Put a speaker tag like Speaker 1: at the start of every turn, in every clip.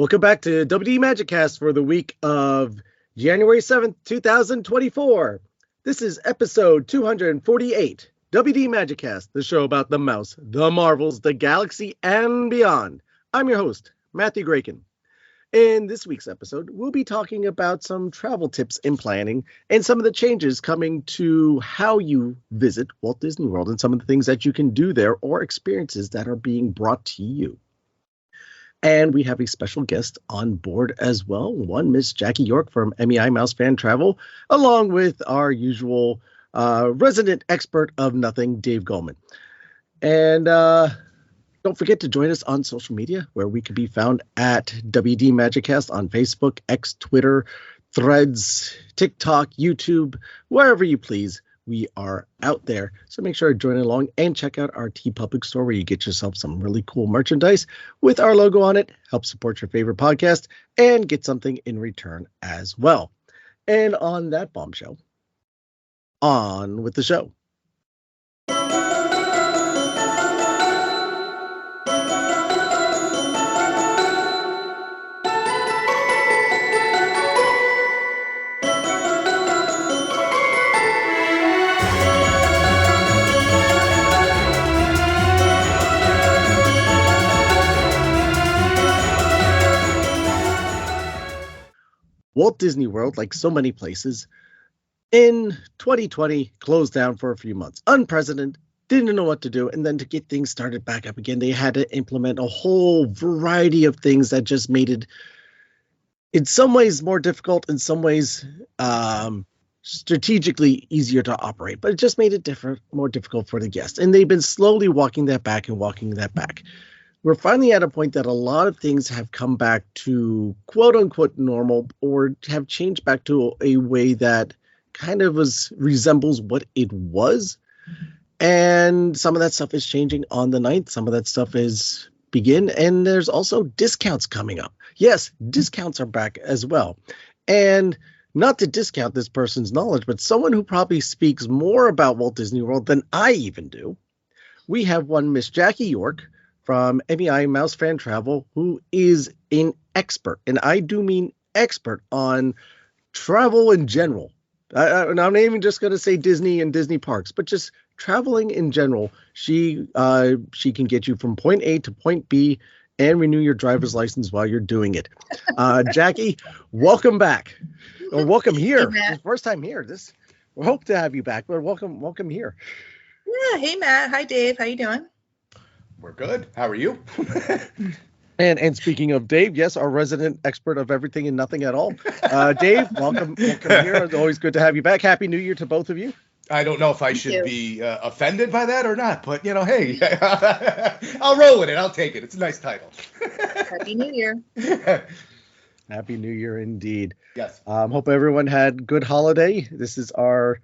Speaker 1: Welcome back to WD Magic Cast for the week of January 7th, 2024. This is episode 248, WD Magic Cast, the show about the mouse, the Marvels, the galaxy, and beyond. I'm your host, Matthew Graken. In this week's episode, we'll be talking about some travel tips in planning and some of the changes coming to how you visit Walt Disney World and some of the things that you can do there or experiences that are being brought to you. And we have a special guest on board as well, one Miss Jacki York from MEI Mouse Fan Travel, along with our usual resident expert of nothing, Dave Goldman. And don't forget to join us on social media, where we can be found at WD Magiccast on Facebook, X, Twitter, Threads, TikTok, YouTube, wherever you please. We are out there. So make sure to join along and check out our TeePublic store, where you get yourself some really cool merchandise with our logo on it. Help support your favorite podcast and get something in return as well. And on that bombshell, on with the show. Walt Disney World, like so many places, in 2020 closed down for a few months. Unprecedented, didn't know what to do. And then to get things started back up again, they had to implement a whole variety of things that just made it, in some ways, more difficult, in some ways, strategically easier to operate. But it just made it more difficult for the guests. And they've been slowly walking that back. We're finally at a point that a lot of things have come back to quote unquote normal, or have changed back to a way that kind of resembles what it was. And some of that stuff is changing on the 9th. Some of that stuff is begin. And there's also discounts coming up. Yes, discounts are back as well. And not to discount this person's knowledge, but someone who probably speaks more about Walt Disney World than I even do. We have one Miss Jacki York from MEI Mouse Fan Travel, who is an expert, and I do mean expert, on travel in general. I'm not even just going to say Disney and Disney parks, but just traveling in general. She can get you from point A to point B and renew your driver's license while you're doing it. Jacki, welcome back, or welcome here.
Speaker 2: Hey,
Speaker 1: First time here. We hope to have you back, but welcome here.
Speaker 2: Yeah. Hey, Matt. Hi, Dave. How you doing?
Speaker 3: We're good. How are you?
Speaker 1: And speaking of Dave, yes, our resident expert of everything and nothing at all. Dave, welcome here. It's always good to have you back. Happy New Year to both of you.
Speaker 3: I don't know if I should be offended by that or not, but, hey, I'll roll with it. I'll take it. It's a nice title.
Speaker 2: Happy New Year.
Speaker 1: Happy New Year indeed.
Speaker 3: Yes.
Speaker 1: Hope everyone had good holiday. This is our,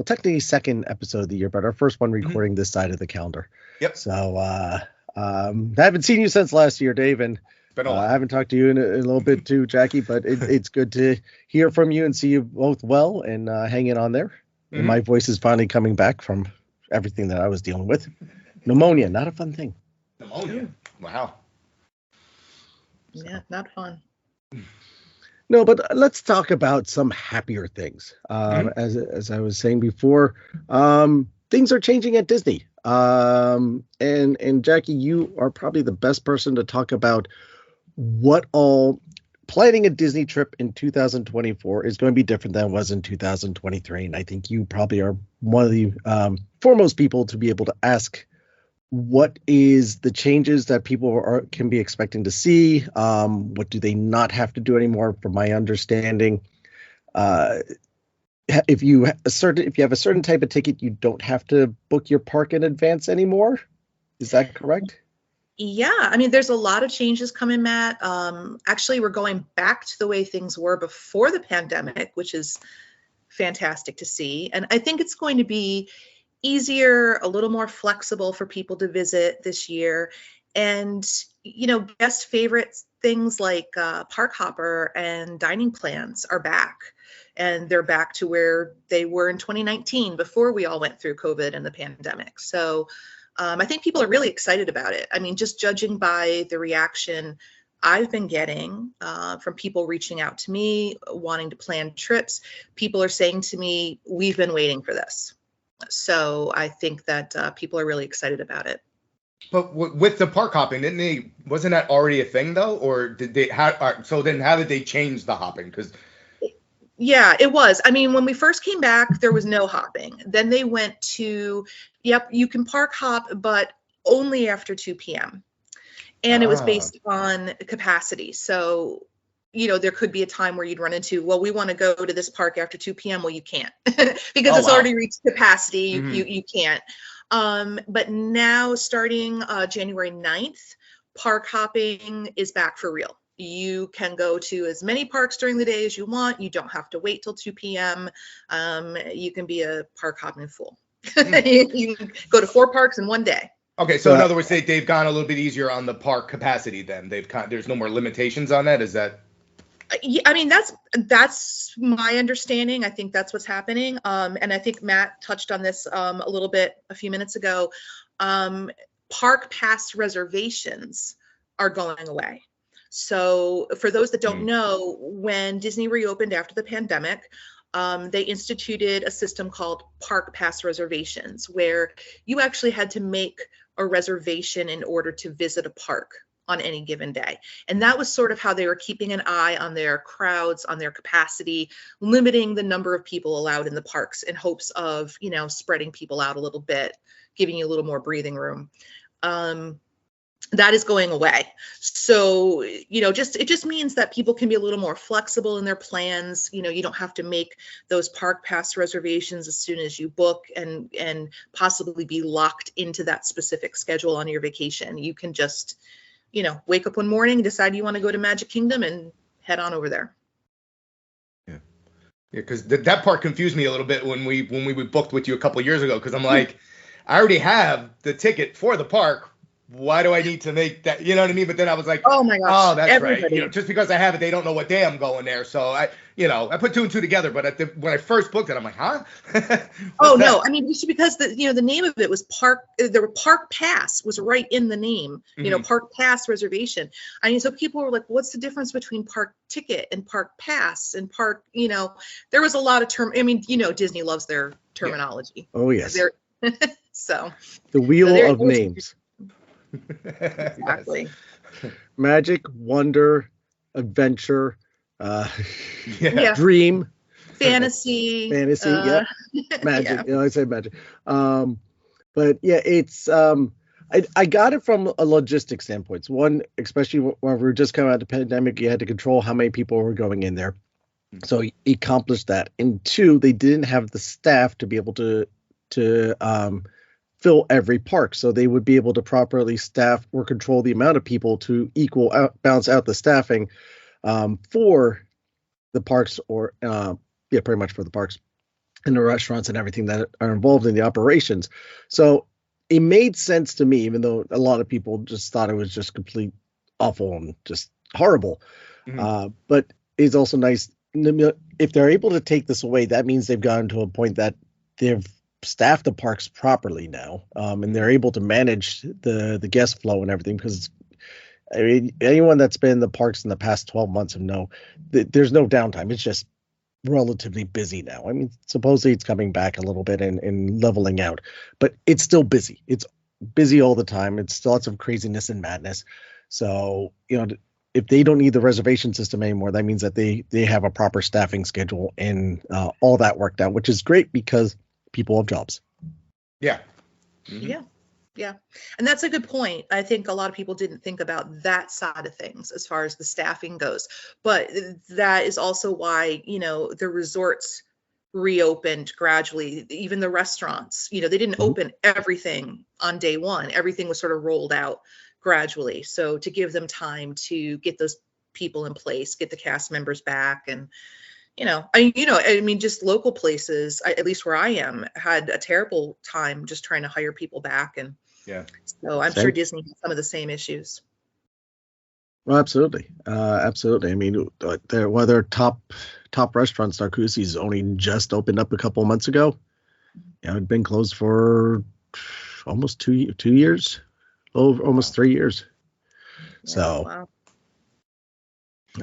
Speaker 1: technically second episode of the year, but our first one recording this side of the calendar.
Speaker 3: Yep.
Speaker 1: So I haven't seen you since last year, Dave, and I haven't talked to you in a little bit too, Jacki, but it's good to hear from you and see you both well and hanging on there. Mm-hmm. And my voice is finally coming back from everything that I was dealing with. Pneumonia, not a fun thing.
Speaker 3: Pneumonia? Wow.
Speaker 2: Yeah, not fun.
Speaker 1: No, but let's talk about some happier things. As I was saying before, things are changing at Disney. And Jacki, you are probably the best person to talk about what all planning a Disney trip in 2024 is going to be different than it was in 2023. And I think you probably are one of the foremost people to be able to ask what is the changes that people can be expecting to see. What do they not have to do anymore? From my understanding, if you have a certain type of ticket, you don't have to book your park in advance anymore. Is that correct?
Speaker 2: Yeah, I mean, there's a lot of changes coming, Matt. Actually, we're going back to the way things were before the pandemic, which is fantastic to see. And I think it's going to be easier, a little more flexible for people to visit this year. And, guest favorite things like Park Hopper and dining plans are back. And they're back to where they were in 2019 before we all went through COVID and the pandemic. So I think people are really excited about it. I mean, just judging by the reaction I've been getting from people reaching out to me, wanting to plan trips. People are saying to me, we've been waiting for this. So I think that people are really excited about it.
Speaker 3: But with the park hopping, wasn't that already a thing though? Or did they, so then how did they change the hopping? Because
Speaker 2: yeah, it was. I mean, when we first came back, there was no hopping. Then they went to, yep, you can park hop, but only after 2 p.m. And it was based on capacity. So, there could be a time where you'd run into, well, we want to go to this park after 2 p.m. Well, you can't because it's already reached capacity. You can't. But now starting January 9th, park hopping is back for real. You can go to as many parks during the day as you want. You don't have to wait till 2 p.m. You can be a park hopping fool. You can go to 4 parks in one day.
Speaker 3: Okay, so in other words, they've gone a little bit easier on the park capacity then. There's no more limitations on that? Is that?
Speaker 2: Yeah, I mean, that's my understanding. I think that's what's happening. And I think Matt touched on this a little bit a few minutes ago. Park pass reservations are going away. So for those that don't know, when Disney reopened after the pandemic, they instituted a system called park pass reservations, where you actually had to make a reservation in order to visit a park on any given day. And that was sort of how they were keeping an eye on their crowds, on their capacity, limiting the number of people allowed in the parks in hopes of, spreading people out a little bit, giving you a little more breathing room. That is going away. So, it just means that people can be a little more flexible in their plans. You don't have to make those park pass reservations as soon as you book and possibly be locked into that specific schedule on your vacation. You can just, wake up one morning, decide you want to go to Magic Kingdom and head on over there.
Speaker 3: Yeah, because that part confused me a little bit when we booked with you a couple of years ago, because I'm like, I already have the ticket for the park. Why do I need to make that? You know what I mean? But then I was like,
Speaker 2: oh my gosh,
Speaker 3: oh, that's
Speaker 2: everybody.
Speaker 3: right. Just because I have it, they don't know what day I'm going there. So I put 2 and 2 together. But when I first booked it, I'm like, huh?
Speaker 2: No, I mean, because the name of it was Park. The Park Pass was right in the name. Park Pass reservation. I mean, so people were like, what's the difference between park ticket and park pass and park? There was a lot of term. I mean, Disney loves their terminology.
Speaker 1: Yeah. Oh yes.
Speaker 2: So
Speaker 1: the wheel of names.
Speaker 2: Exactly.
Speaker 1: Magic, wonder, adventure, dream,
Speaker 2: fantasy,
Speaker 1: yeah, magic.
Speaker 2: Yeah.
Speaker 1: I say magic. But yeah, it's I got it from a logistics standpoint. One, especially when we were just coming out of the pandemic, you had to control how many people were going in there. So he accomplished that. And 2, they didn't have the staff to be able to fill every park, so they would be able to properly staff or control the amount of people to balance out the staffing for the parks, or pretty much for the parks and the restaurants and everything that are involved in the operations. So it made sense to me, even though a lot of people just thought it was just complete awful and just horrible. But it's also nice if they're able to take this away. That means they've gotten to a point that they've staff the parks properly now, and they're able to manage the guest flow and everything, because I mean, anyone that's been in the parks in the past 12 months have know that there's no downtime. It's just relatively busy now. I mean, supposedly it's coming back a little bit and leveling out, but it's still busy. It's busy all the time. It's still lots of craziness and madness. So, if they don't need the reservation system anymore, that means that they have a proper staffing schedule and all that worked out, which is great because people have jobs.
Speaker 3: Yeah.
Speaker 2: Yeah. And that's a good point. I think a lot of people didn't think about that side of things as far as the staffing goes. But that is also why, the resorts reopened gradually, even the restaurants. They didn't open everything on day one. Everything was sort of rolled out gradually. So to give them time to get those people in place, get the cast members back, and just local places, at least where I am, had a terrible time just trying to hire people back. And so I'm sure Disney has some of the same issues.
Speaker 1: Well, absolutely. Absolutely. I mean, one of their top restaurants, Narcoossee's, only just opened up a couple of months ago. It'd been closed for almost 2 years, almost 3 years. So,
Speaker 2: wow.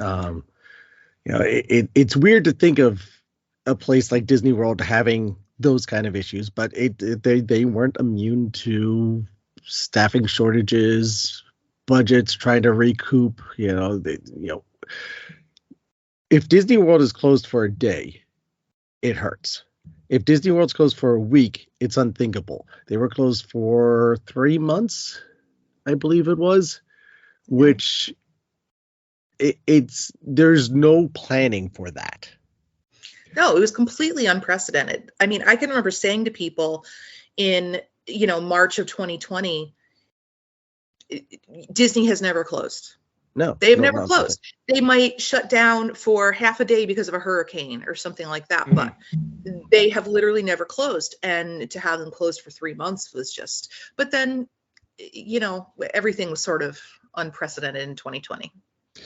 Speaker 1: Um, it's weird to think of a place like Disney World having those kind of issues, but they weren't immune to staffing shortages, budgets trying to recoup. If Disney World is closed for a day, it hurts. If Disney World's closed for a week, it's unthinkable. They were closed for 3 months, I believe it was, which there's no planning for that.
Speaker 2: No, it was completely unprecedented. I mean, I can remember saying to people in, March of 2020, Disney has never closed.
Speaker 1: No,
Speaker 2: they've never closed. They might shut down for half a day because of a hurricane or something like that, but they have literally never closed. And to have them closed for 3 months was just, but then, everything was sort of unprecedented in 2020.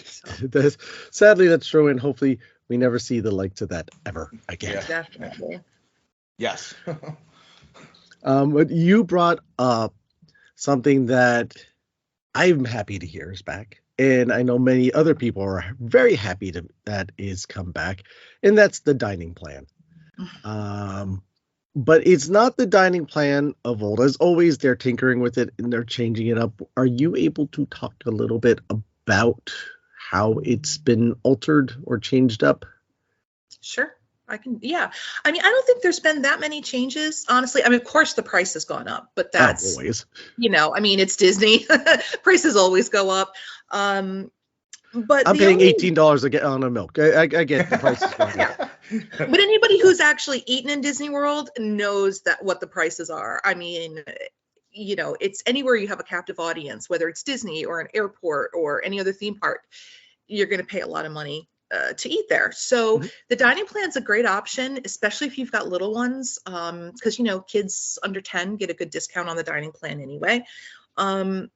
Speaker 2: So.
Speaker 1: Sadly, that's true. And hopefully we never see the likes of that ever again.
Speaker 2: Yeah, definitely.
Speaker 3: Yes.
Speaker 1: But you brought up something that I'm happy to hear is back. And I know many other people are very happy that is come back. And that's the dining plan. But it's not the dining plan of old. As always, they're tinkering with it and they're changing it up. Are you able to talk a little bit about how it's been altered or changed up?
Speaker 2: Sure, I can. Yeah. I mean, I don't think there's been that many changes, honestly. I mean, of course the price has gone up, but that's
Speaker 1: always,
Speaker 2: it's Disney. Prices always go up. But
Speaker 1: I'm paying $18 a gallon of milk. I get the prices going up.
Speaker 2: But anybody who's actually eaten in Disney World knows that what the prices are. I mean, it's anywhere you have a captive audience, whether it's Disney or an airport or any other theme park, you're going to pay a lot of money to eat there. So the dining plan's a great option, especially if you've got little ones, because, kids under 10 get a good discount on the dining plan anyway. And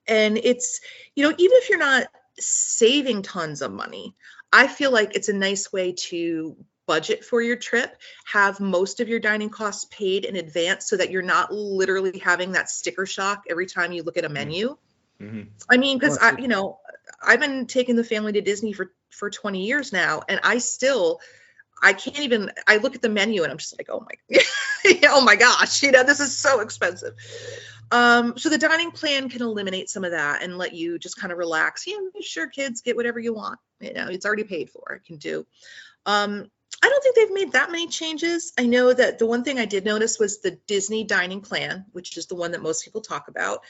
Speaker 2: it's, even if you're not saving tons of money, I feel like it's a nice way to budget for your trip, have most of your dining costs paid in advance so that you're not literally having that sticker shock every time you look at a menu. I mean, because I've been taking the family to Disney for 20 years now, and I can't even, I look at the menu and I'm just like, oh my gosh, this is so expensive. So the dining plan can eliminate some of that and let you just kind of relax. Sure, kids, get whatever you want. It's already paid for. It can do. I don't think they've made that many changes. I know that the one thing I did notice was the Disney dining plan, which is the one that most people talk about.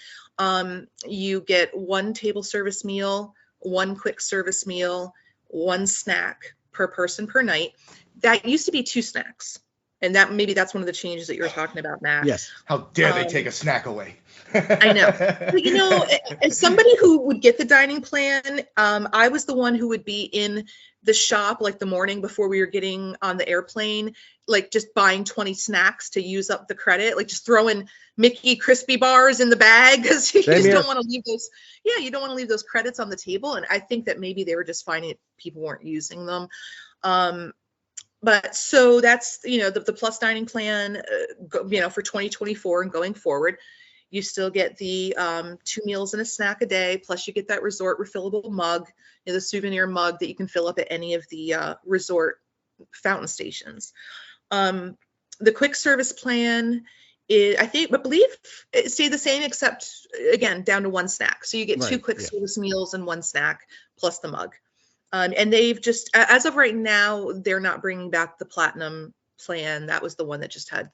Speaker 2: You get 1 table service meal, 1 quick service meal, 1 snack per person per night. That used to be 2 snacks. And that's one of the changes that you were talking about, Matt.
Speaker 1: Yes.
Speaker 3: How dare they take a snack away?
Speaker 2: I know. But, as somebody who would get the dining plan, I was the one who would be in the shop like the morning before we were getting on the airplane, like just buying 20 snacks to use up the credit, like just throwing Mickey crispy bars in the bag because you just don't want to leave those. Yeah, you don't want to leave those credits on the table. And I think that maybe they were just finding people weren't using them. But so that's, the plus dining plan, for 2024 and going forward, you still get the 2 meals and a snack a day. Plus you get that resort refillable mug, the souvenir mug that you can fill up at any of the resort fountain stations. The quick service plan is, I believe it stayed the same, except again, down to 1 snack. So you get 2 quick service meals and 1 snack plus the mug. And they've just, as of right now, they're not bringing back the platinum plan. That was the one that just had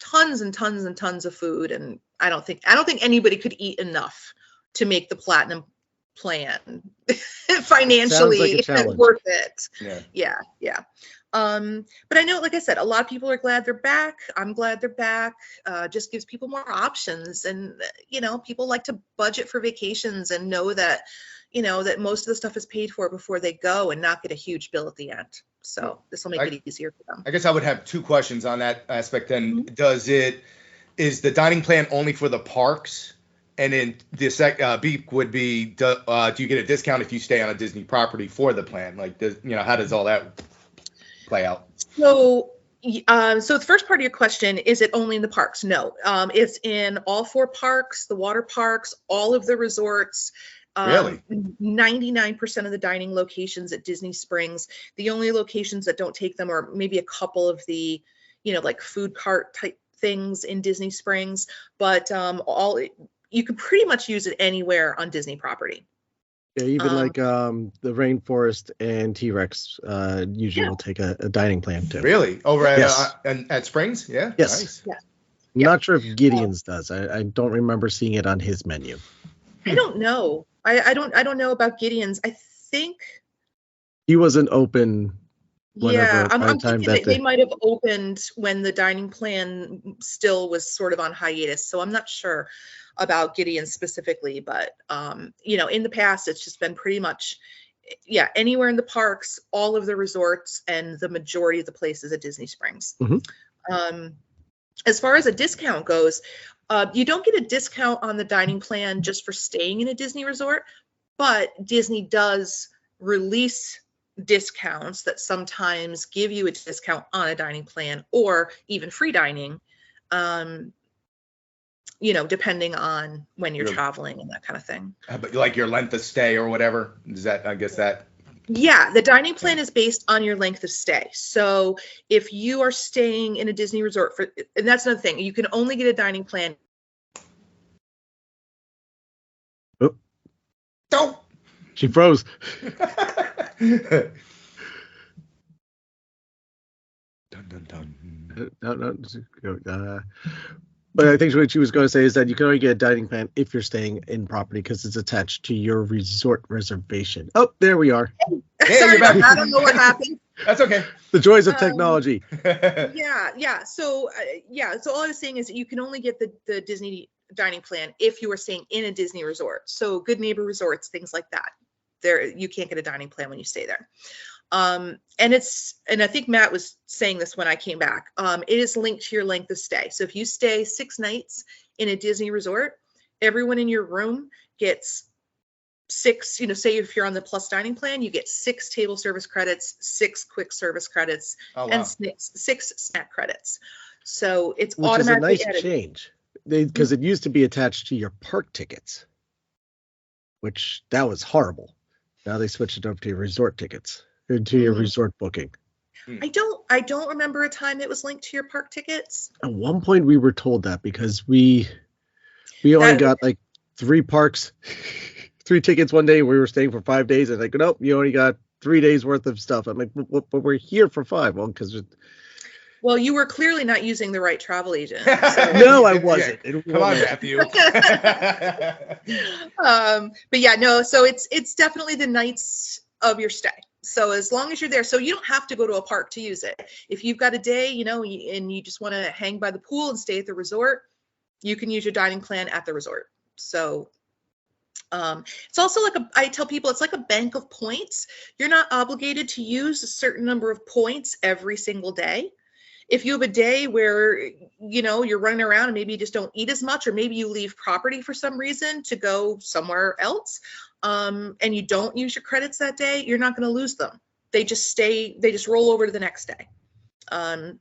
Speaker 2: tons and tons and tons of food. And I don't think anybody could eat enough to make the platinum plan financially worth it. Yeah. But I know, like I said, a lot of people are glad they're back. I'm glad they're back. Just gives people more options. And, people like to budget for vacations and know that, that most of the stuff is paid for before they go and not get a huge bill at the end. So this will make it easier for them.
Speaker 3: I guess I would have 2 questions on that aspect. Then is the dining plan only for the parks? And then the B would be, do you get a discount if you stay on a Disney property for the plan? Like, how does all that play out?
Speaker 2: So the first part of your question, is it only in the parks? No, it's in all 4 parks, the water parks, all of the resorts.
Speaker 3: Really?
Speaker 2: 99% of the dining locations at Disney Springs, the only locations that don't take them are maybe a couple of the, like food cart type things in Disney Springs, but you can pretty much use it anywhere on Disney property.
Speaker 1: Yeah, even like the Rainforest and T-Rex usually will take a dining plan too.
Speaker 3: Really? Over at
Speaker 1: Yes.
Speaker 3: at Springs? Yeah.
Speaker 1: Yes.
Speaker 3: Nice.
Speaker 2: Yeah.
Speaker 1: I'm not sure if Gideon's does. I don't remember seeing it on his menu.
Speaker 2: I don't know. I don't know about Gideon's. I think
Speaker 1: He wasn't open.
Speaker 2: I'm thinking they might have opened when the dining plan still was sort of on hiatus. So I'm not sure about Gideon specifically, but in the past, it's just been pretty much, anywhere in the parks, all of the resorts, and the majority of the places at Disney Springs.
Speaker 1: Mm-hmm.
Speaker 2: As far as a discount goes, you don't get a discount on the dining plan just for staying in a Disney resort, but Disney does release discounts that sometimes give you a discount on a dining plan or even free dining, depending on when you're traveling and that kind of thing.
Speaker 3: But like your length of stay or whatever, is that, I guess that.
Speaker 2: Yeah, the dining plan is based on your length of stay. So if you are staying in a Disney resort and that's another thing, you can only get a dining plan.
Speaker 1: Oh.
Speaker 3: Don't.
Speaker 1: She froze.
Speaker 3: Dun, dun, dun.
Speaker 1: No. But I think what she was going to say is that you can only get a dining plan if you're staying in property because it's attached to your resort reservation. Oh, there we are.
Speaker 3: Hey,
Speaker 2: Sorry
Speaker 3: you're back.
Speaker 2: I don't know what happened.
Speaker 3: That's okay.
Speaker 1: The joys of technology.
Speaker 2: Yeah. So all I was saying is that you can only get the Disney dining plan if you are staying in a Disney resort. So Good Neighbor Resorts, things like that. There, you can't get a dining plan when you stay there. And I think Matt was saying this when I came back. It is linked to your length of stay. So if you stay 6 nights in a Disney resort, everyone in your room gets 6, say if you're on the plus dining plan, you get 6 table service credits, 6 quick service credits, and 6 snack credits. So it's
Speaker 1: which
Speaker 2: automatically
Speaker 1: is a nice
Speaker 2: added.
Speaker 1: change because it used to be attached to your park tickets, which that was horrible. Now they switched it over to your resort tickets, to your resort booking.
Speaker 2: I don't remember a time it was linked to your park tickets.
Speaker 1: At one point we were told that because we only got like 3 parks, 3 tickets one day. We were staying for 5 days and like, nope, you only got 3 days worth of stuff. I'm like, but we're here for 5.
Speaker 2: Well, you were clearly not using the right travel agent.
Speaker 3: So.
Speaker 1: No, I wasn't.
Speaker 3: Yeah. Come on, Matthew.
Speaker 2: But yeah, no. So it's definitely the nights of your stay. So as long as you're there, so you don't have to go to a park to use it. If you've got a day, and you just want to hang by the pool and stay at the resort, you can use your dining plan at the resort. So it's also I tell people it's like a bank of points. You're not obligated to use a certain number of points every single day. If you have a day where, you're running around and maybe you just don't eat as much, or maybe you leave property for some reason to go somewhere else, and you don't use your credits that day, you're not going to lose them. They just roll over to the next day.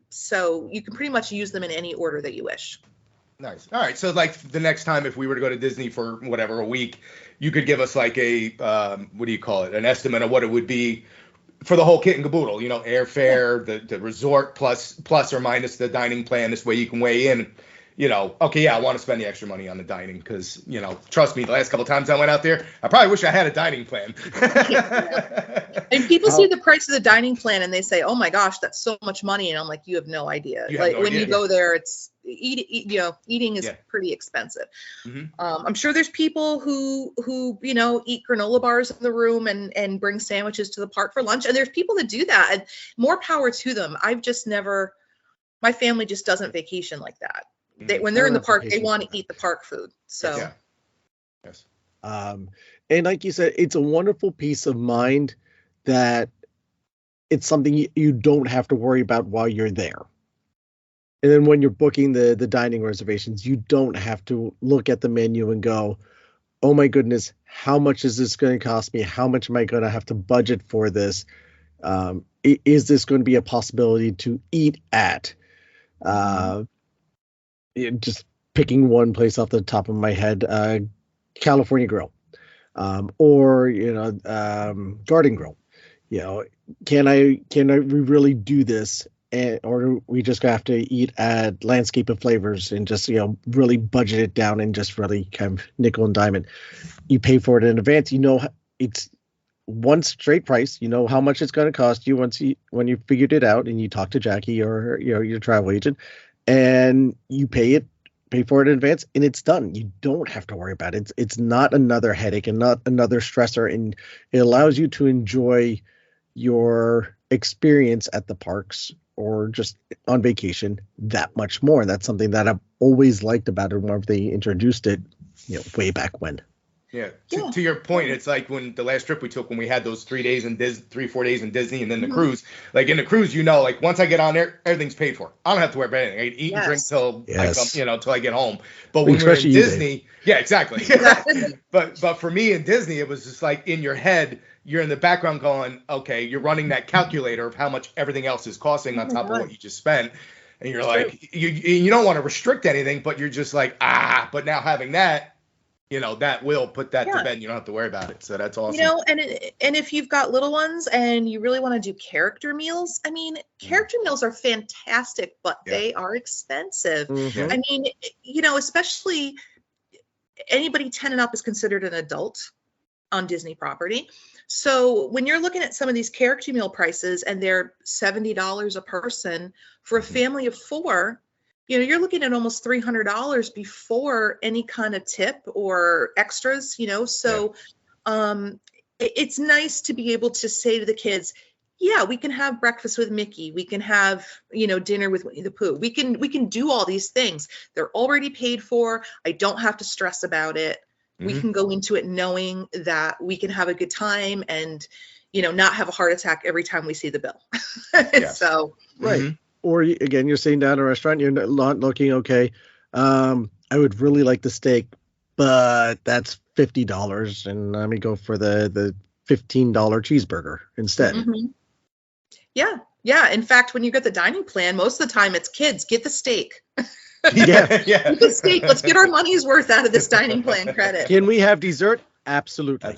Speaker 2: So you can pretty much use them in any order that you wish.
Speaker 3: Nice. All right. So like the next time, if we were to go to Disney for whatever, a week, you could give us like a, what do you call it? An estimate of what it would be for the whole kit and caboodle, airfare, the resort plus or minus the dining plan. This way you can weigh in, okay, yeah, I want to spend the extra money on the dining because, trust me, the last couple of times I went out there, I probably wish I had a dining plan.
Speaker 2: And people see the price of the dining plan and they say, oh my gosh, that's so much money. And I'm like, you have no idea. You go there, it's eating is pretty expensive. Mm-hmm. I'm sure there's people who eat granola bars in the room and bring sandwiches to the park for lunch. And there's people that do that, and more power to them. I've just never, my family just doesn't vacation like that. When they're in the park, they want to eat the park food. So,
Speaker 3: yeah. Yes.
Speaker 1: And like you said, it's a wonderful peace of mind that it's something you don't have to worry about while you're there. And then when you're booking the dining reservations, you don't have to look at the menu and go, oh my goodness, how much is this going to cost me? How much am I going to have to budget for this? Is this going to be a possibility to eat at? Just picking one place off the top of my head, California Grill. or garden grill. Can we really do this? Or do we just have to eat at Landscape of Flavors and just really budget it down and just really kind of nickel and dime it? You pay for it in advance. It's one straight price. You know how much it's going to cost you when you figured it out and you talk to Jacki or your travel agent, and you pay for it in advance, and it's done. You don't have to worry about it. It's not another headache and not another stressor, and it allows you to enjoy your experience at the parks or just on vacation that much more. And that's something that I've always liked about it whenever they introduced it, way back when.
Speaker 3: Yeah. To your point, it's like when the last trip we took, when we had those 4 days in Disney, and then the cruise. Like in the cruise, like once I get on there, everything's paid for. I don't have to worry about anything. I eat and drink till till I get home. But when we're in Disney, exactly. But for me in Disney, it was just like in your head, you're in the background going, okay, you're running that calculator of how much everything else is costing on top of what you just spent. And you're like, you don't want to restrict anything, but you're just like, but now having that, that will put that to bed and you don't have to worry about it. So that's awesome.
Speaker 2: And if you've got little ones and you really want to do character meals, character meals are fantastic, but they are expensive.
Speaker 1: Mm-hmm.
Speaker 2: Especially anybody 10 and up is considered an adult on Disney property. So when you're looking at some of these character meal prices and they're $70 a person for a family of 4, you're looking at almost $300 before any kind of tip or extras, so it's nice to be able to say to the kids, we can have breakfast with Mickey. We can have, dinner with Winnie the Pooh. We can do all these things. They're already paid for. I don't have to stress about it. We can go into it knowing that we can have a good time and, not have a heart attack every time we see the bill. So,
Speaker 1: right. Or again, you're sitting down at a restaurant, you're not looking, okay, I would really like the steak, but that's $50, and let me go for the $15 cheeseburger instead.
Speaker 2: Mm-hmm. Yeah. In fact, when you get the dining plan, most of the time it's kids, get the steak.
Speaker 1: Get
Speaker 2: the steak. Let's get our money's worth out of this dining plan credit.
Speaker 1: Can we have dessert? Absolutely.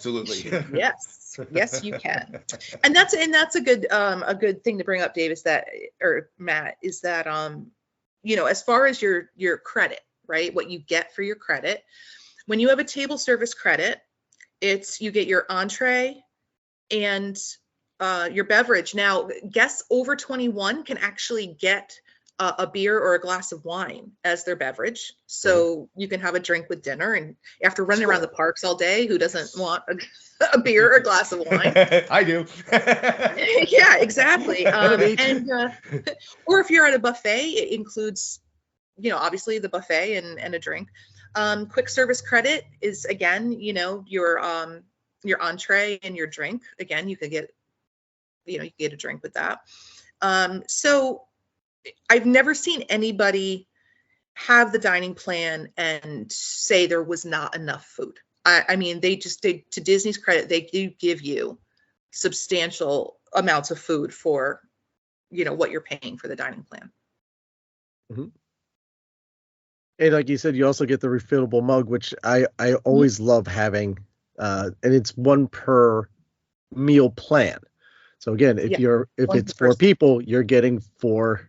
Speaker 2: Yes, you can. And that's a good thing to bring up, Dave, Matt, is that as far as your credit, right? What you get for your credit, when you have a table service credit, you get your entree and your beverage. Now, guests over 21 can actually get a beer or a glass of wine as their beverage. So you can have a drink with dinner, and after running around the parks all day, who doesn't want a beer or a glass of wine?
Speaker 3: I do.
Speaker 2: Yeah, exactly. Or if you're at a buffet, it includes, obviously the buffet and a drink. Quick service credit is, again, your entree and your drink. Again, you could get, you get a drink with that. So I've never seen anybody have the dining plan and say there was not enough food. To Disney's credit, they do give you substantial amounts of food for, what you're paying for the dining plan.
Speaker 1: Mm-hmm. And like you said, you also get the refillable mug, which I always love having, and it's one per meal plan. So again, if it's 4 people, you're getting four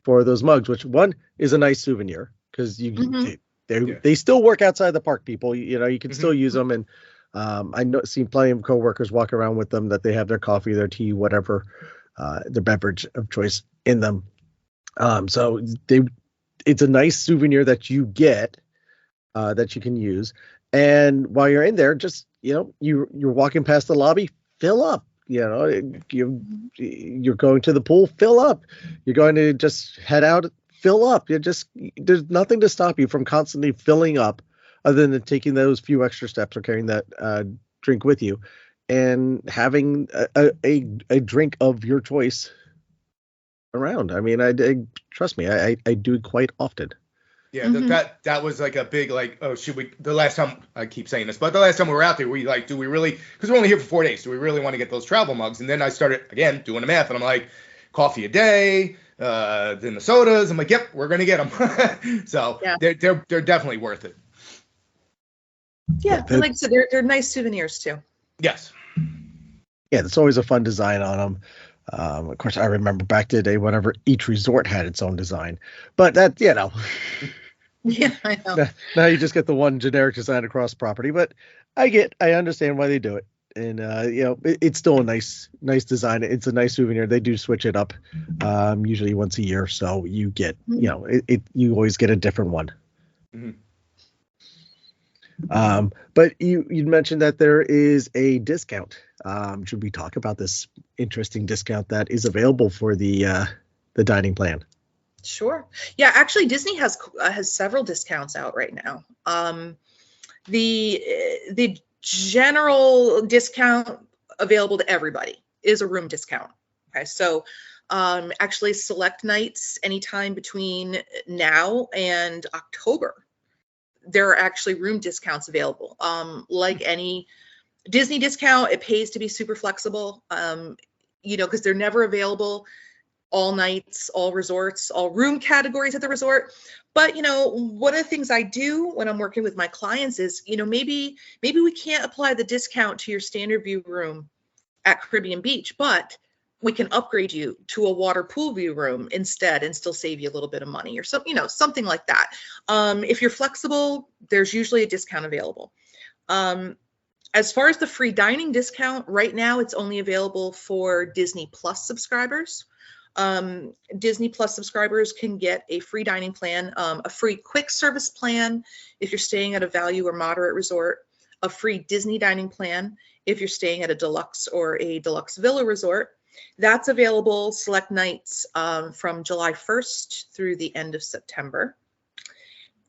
Speaker 1: of those mugs, which one is a nice souvenir because they still work outside the park. People, you can still use them, and I've seen plenty of coworkers walk around with them that they have their coffee, their tea, whatever, their beverage of choice in them. So it's a nice souvenir that you get that you can use, and while you're in there, just you're walking past the lobby, fill up. You're going to the pool, fill up. You're going to just head out, fill up. There's nothing to stop you from constantly filling up, other than taking those few extra steps or carrying that drink with you, and having a drink of your choice around. I trust me, I do it quite often.
Speaker 3: Yeah, that was like a big the last time, I keep saying this, but the last time we were out there, do we really, because we're only here for 4 days, do we really want to get those travel mugs? And then I started, again, doing the math, and I'm like, coffee a day, then the sodas, I'm like, yep, we're going to get them. So they're definitely worth it.
Speaker 2: Yeah, and like I said, they're nice souvenirs too.
Speaker 3: Yes.
Speaker 1: Yeah, it's always a fun design on them. Of course, I remember back to the day whenever each resort had its own design. But that,
Speaker 2: Yeah, I know.
Speaker 1: now you just get the one generic design across the property. But I understand why they do it. And, it's still a nice design. It's a nice souvenir. They do switch it up usually once a year. So you get, you always get a different one.
Speaker 3: Mm-hmm.
Speaker 1: But you mentioned that there is a discount. Should we talk about this interesting discount that is available for the dining plan?
Speaker 2: Sure. Yeah, actually, Disney has several discounts out right now. The general discount available to everybody is a room discount. Okay, so actually, select nights anytime between now and October, there are actually room discounts available. Like any Disney discount, it pays to be super flexible, because they're never available all nights, all resorts, all room categories at the resort. But, one of the things I do when I'm working with my clients is, maybe we can't apply the discount to your standard view room at Caribbean Beach, but we can upgrade you to a water pool view room instead and still save you a little bit of money or something like that. If you're flexible, there's usually a discount available. As far as the free dining discount, right now it's only available for Disney Plus subscribers. Disney Plus subscribers can get a free dining plan, a free quick service plan if you're staying at a value or moderate resort, a free Disney dining plan if you're staying at a deluxe or a deluxe villa resort. That's available select nights from July 1st through the end of September.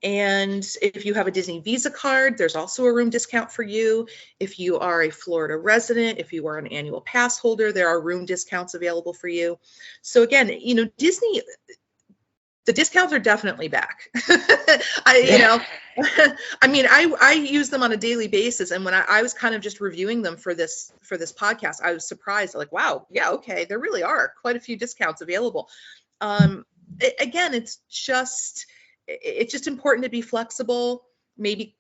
Speaker 2: And if you have a Disney Visa card, there's also a room discount for you. If you are a Florida resident, if you are an annual pass holder, there are room discounts available for you. So again, Disney, the discounts are definitely back. I use them on a daily basis. And when I was kind of just reviewing them for this podcast, I was surprised, like, wow, yeah, okay, there really are quite a few discounts available. Again, it's just important to be flexible. Maybe,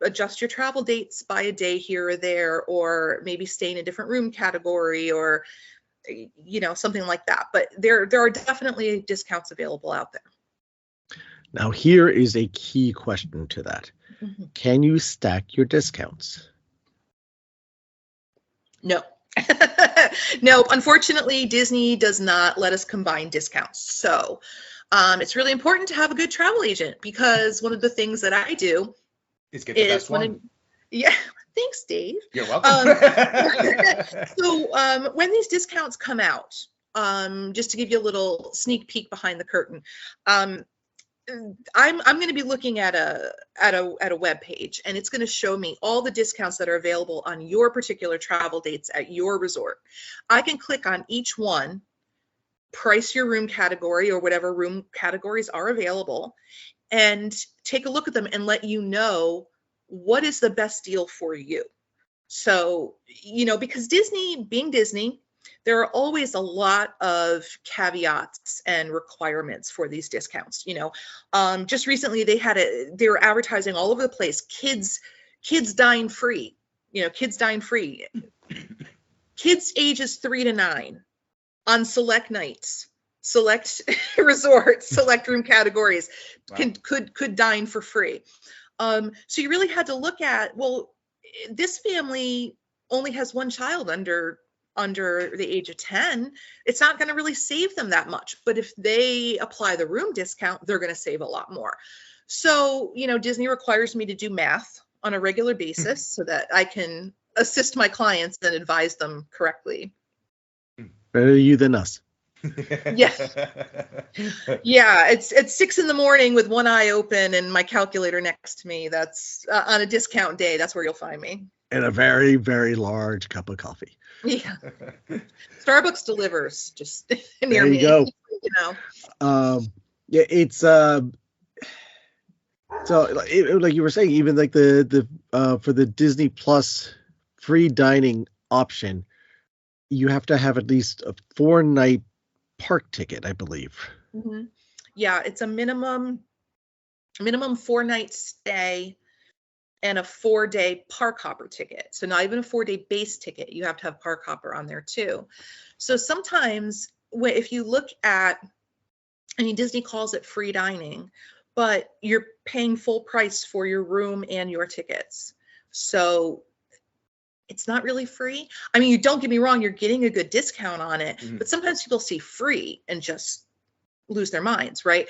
Speaker 2: adjust your travel dates by a day here or there, or maybe stay in a different room category, or something like that. But there are definitely discounts available out there.
Speaker 1: Now, here is a key question to that. Mm-hmm. Can you stack your discounts?
Speaker 2: No. No, unfortunately, Disney does not let us combine discounts. So it's really important to have a good travel agent, because one of the things that I do
Speaker 3: is get the best one.
Speaker 2: Yeah. Thanks, Dave.
Speaker 3: You're welcome.
Speaker 2: So when these discounts come out, just to give you a little sneak peek behind the curtain, I'm going to be looking at a web page, and it's going to show me all the discounts that are available on your particular travel dates at your resort. I can click on each one, price your room category or whatever room categories are available, and take a look at them and let you know what is the best deal for you. So, because Disney, being Disney, there are always a lot of caveats and requirements for these discounts. Just recently they were advertising all over the place, kids dine free, kids dine free, kids ages 3 to 9 on select nights, select resorts, select room categories, wow, could dine for free. So you really had to look at, well, this family only has one child under the age of 10. It's not going to really save them that much. But if they apply the room discount, they're going to save a lot more. So, Disney requires me to do math on a regular basis so that I can assist my clients and advise them correctly.
Speaker 1: Better you than us.
Speaker 2: Yeah. Yeah, it's 6 a.m. with one eye open and my calculator next to me. That's on a discount day. That's where you'll find me.
Speaker 1: And a very, very large cup of coffee.
Speaker 2: Yeah. Starbucks delivers just near
Speaker 1: me. There you
Speaker 2: go.
Speaker 1: Yeah, it's so like you were saying, even like the for the Disney Plus free dining option, you have to have at least a 4-night park ticket, I believe.
Speaker 2: Mm-hmm. Yeah, it's a minimum 4-night stay and a 4-day park hopper ticket. So not even a 4-day base ticket, you have to have park hopper on there too. So sometimes if you look at, I mean, Disney calls it free dining, but you're paying full price for your room and your tickets. So it's not really free. I mean, you don't get me wrong, you're getting a good discount on it, but sometimes people see free and just lose their minds, right?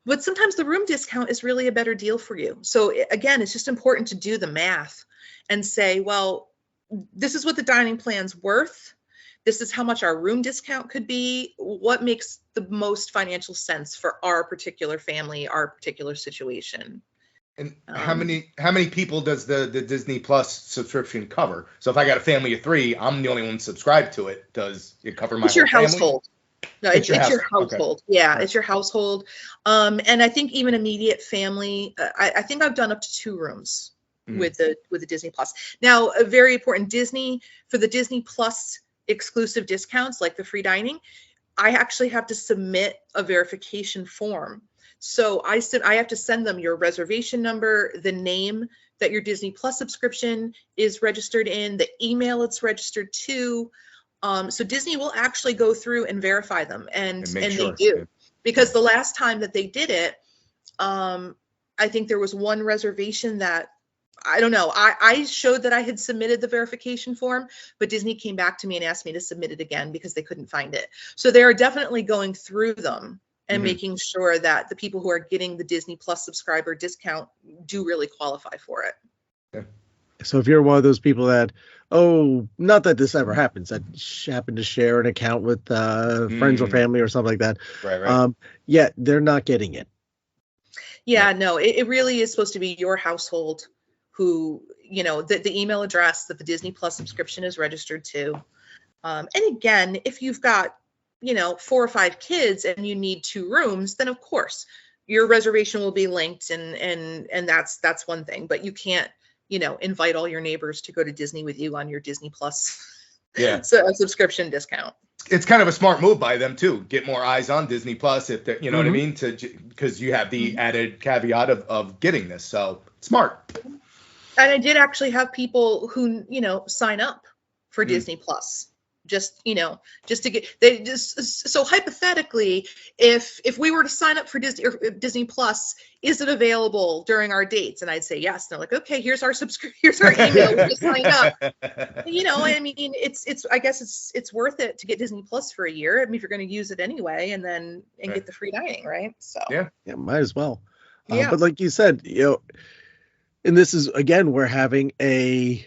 Speaker 2: But sometimes the room discount is really a better deal for you. So again, it's just important to do the math and say, well, this is what the dining plan's worth. This is how much our room discount could be. What makes the most financial sense for our particular family, our particular situation?
Speaker 3: And how many people does the Disney Plus subscription cover? So if I got a family of 3, I'm the only one subscribed to it. Does it cover my whole family?
Speaker 2: Household? No, it's your household. Okay. Yeah,
Speaker 3: Right.
Speaker 2: It's your household. And I think even immediate family, I think I've done up to 2 rooms with the Disney Plus. Now, a very important for the Disney Plus exclusive discounts, like the free dining, I actually have to submit a verification form. So I have to send them your reservation number, the name that your Disney Plus subscription is registered in, the email it's registered to. So Disney will actually go through and verify them, and they do. Because the last time that they did it, I think there was one reservation that, I don't know, I showed that I had submitted the verification form, but Disney came back to me and asked me to submit it again because they couldn't find it. So they are definitely going through them and making sure that the people who are getting the Disney Plus subscriber discount do really qualify for it.
Speaker 1: Yeah. So if you're one of those people that, not that this ever happens, that happen to share an account with friends or family or something like that.
Speaker 3: Right.
Speaker 1: Yeah, they're not getting it.
Speaker 2: Yeah, no, it really is supposed to be your household who, the email address that the Disney Plus subscription is registered to. And again, if you've got, 4 or 5 kids and you need 2 rooms, then of course your reservation will be linked and that's one thing, but you can't, invite all your neighbors to go to Disney with you on your Disney Plus subscription discount.
Speaker 3: It's kind of a smart move by them too. Get more eyes on Disney Plus, if you know what I mean, because you have the added caveat of getting this. So smart.
Speaker 2: And I did actually have people who, sign up for Disney Plus. Just to get so hypothetically, if we were to sign up for Disney Plus, is it available during our dates? And I'd say yes. And they're like, okay, here's our email to sign up. I mean, I guess it's worth it to get Disney Plus for a year. I mean, if you're going to use it anyway, and get the free dining, right? So
Speaker 1: yeah, might as well. But like you said, and this is again, we're having a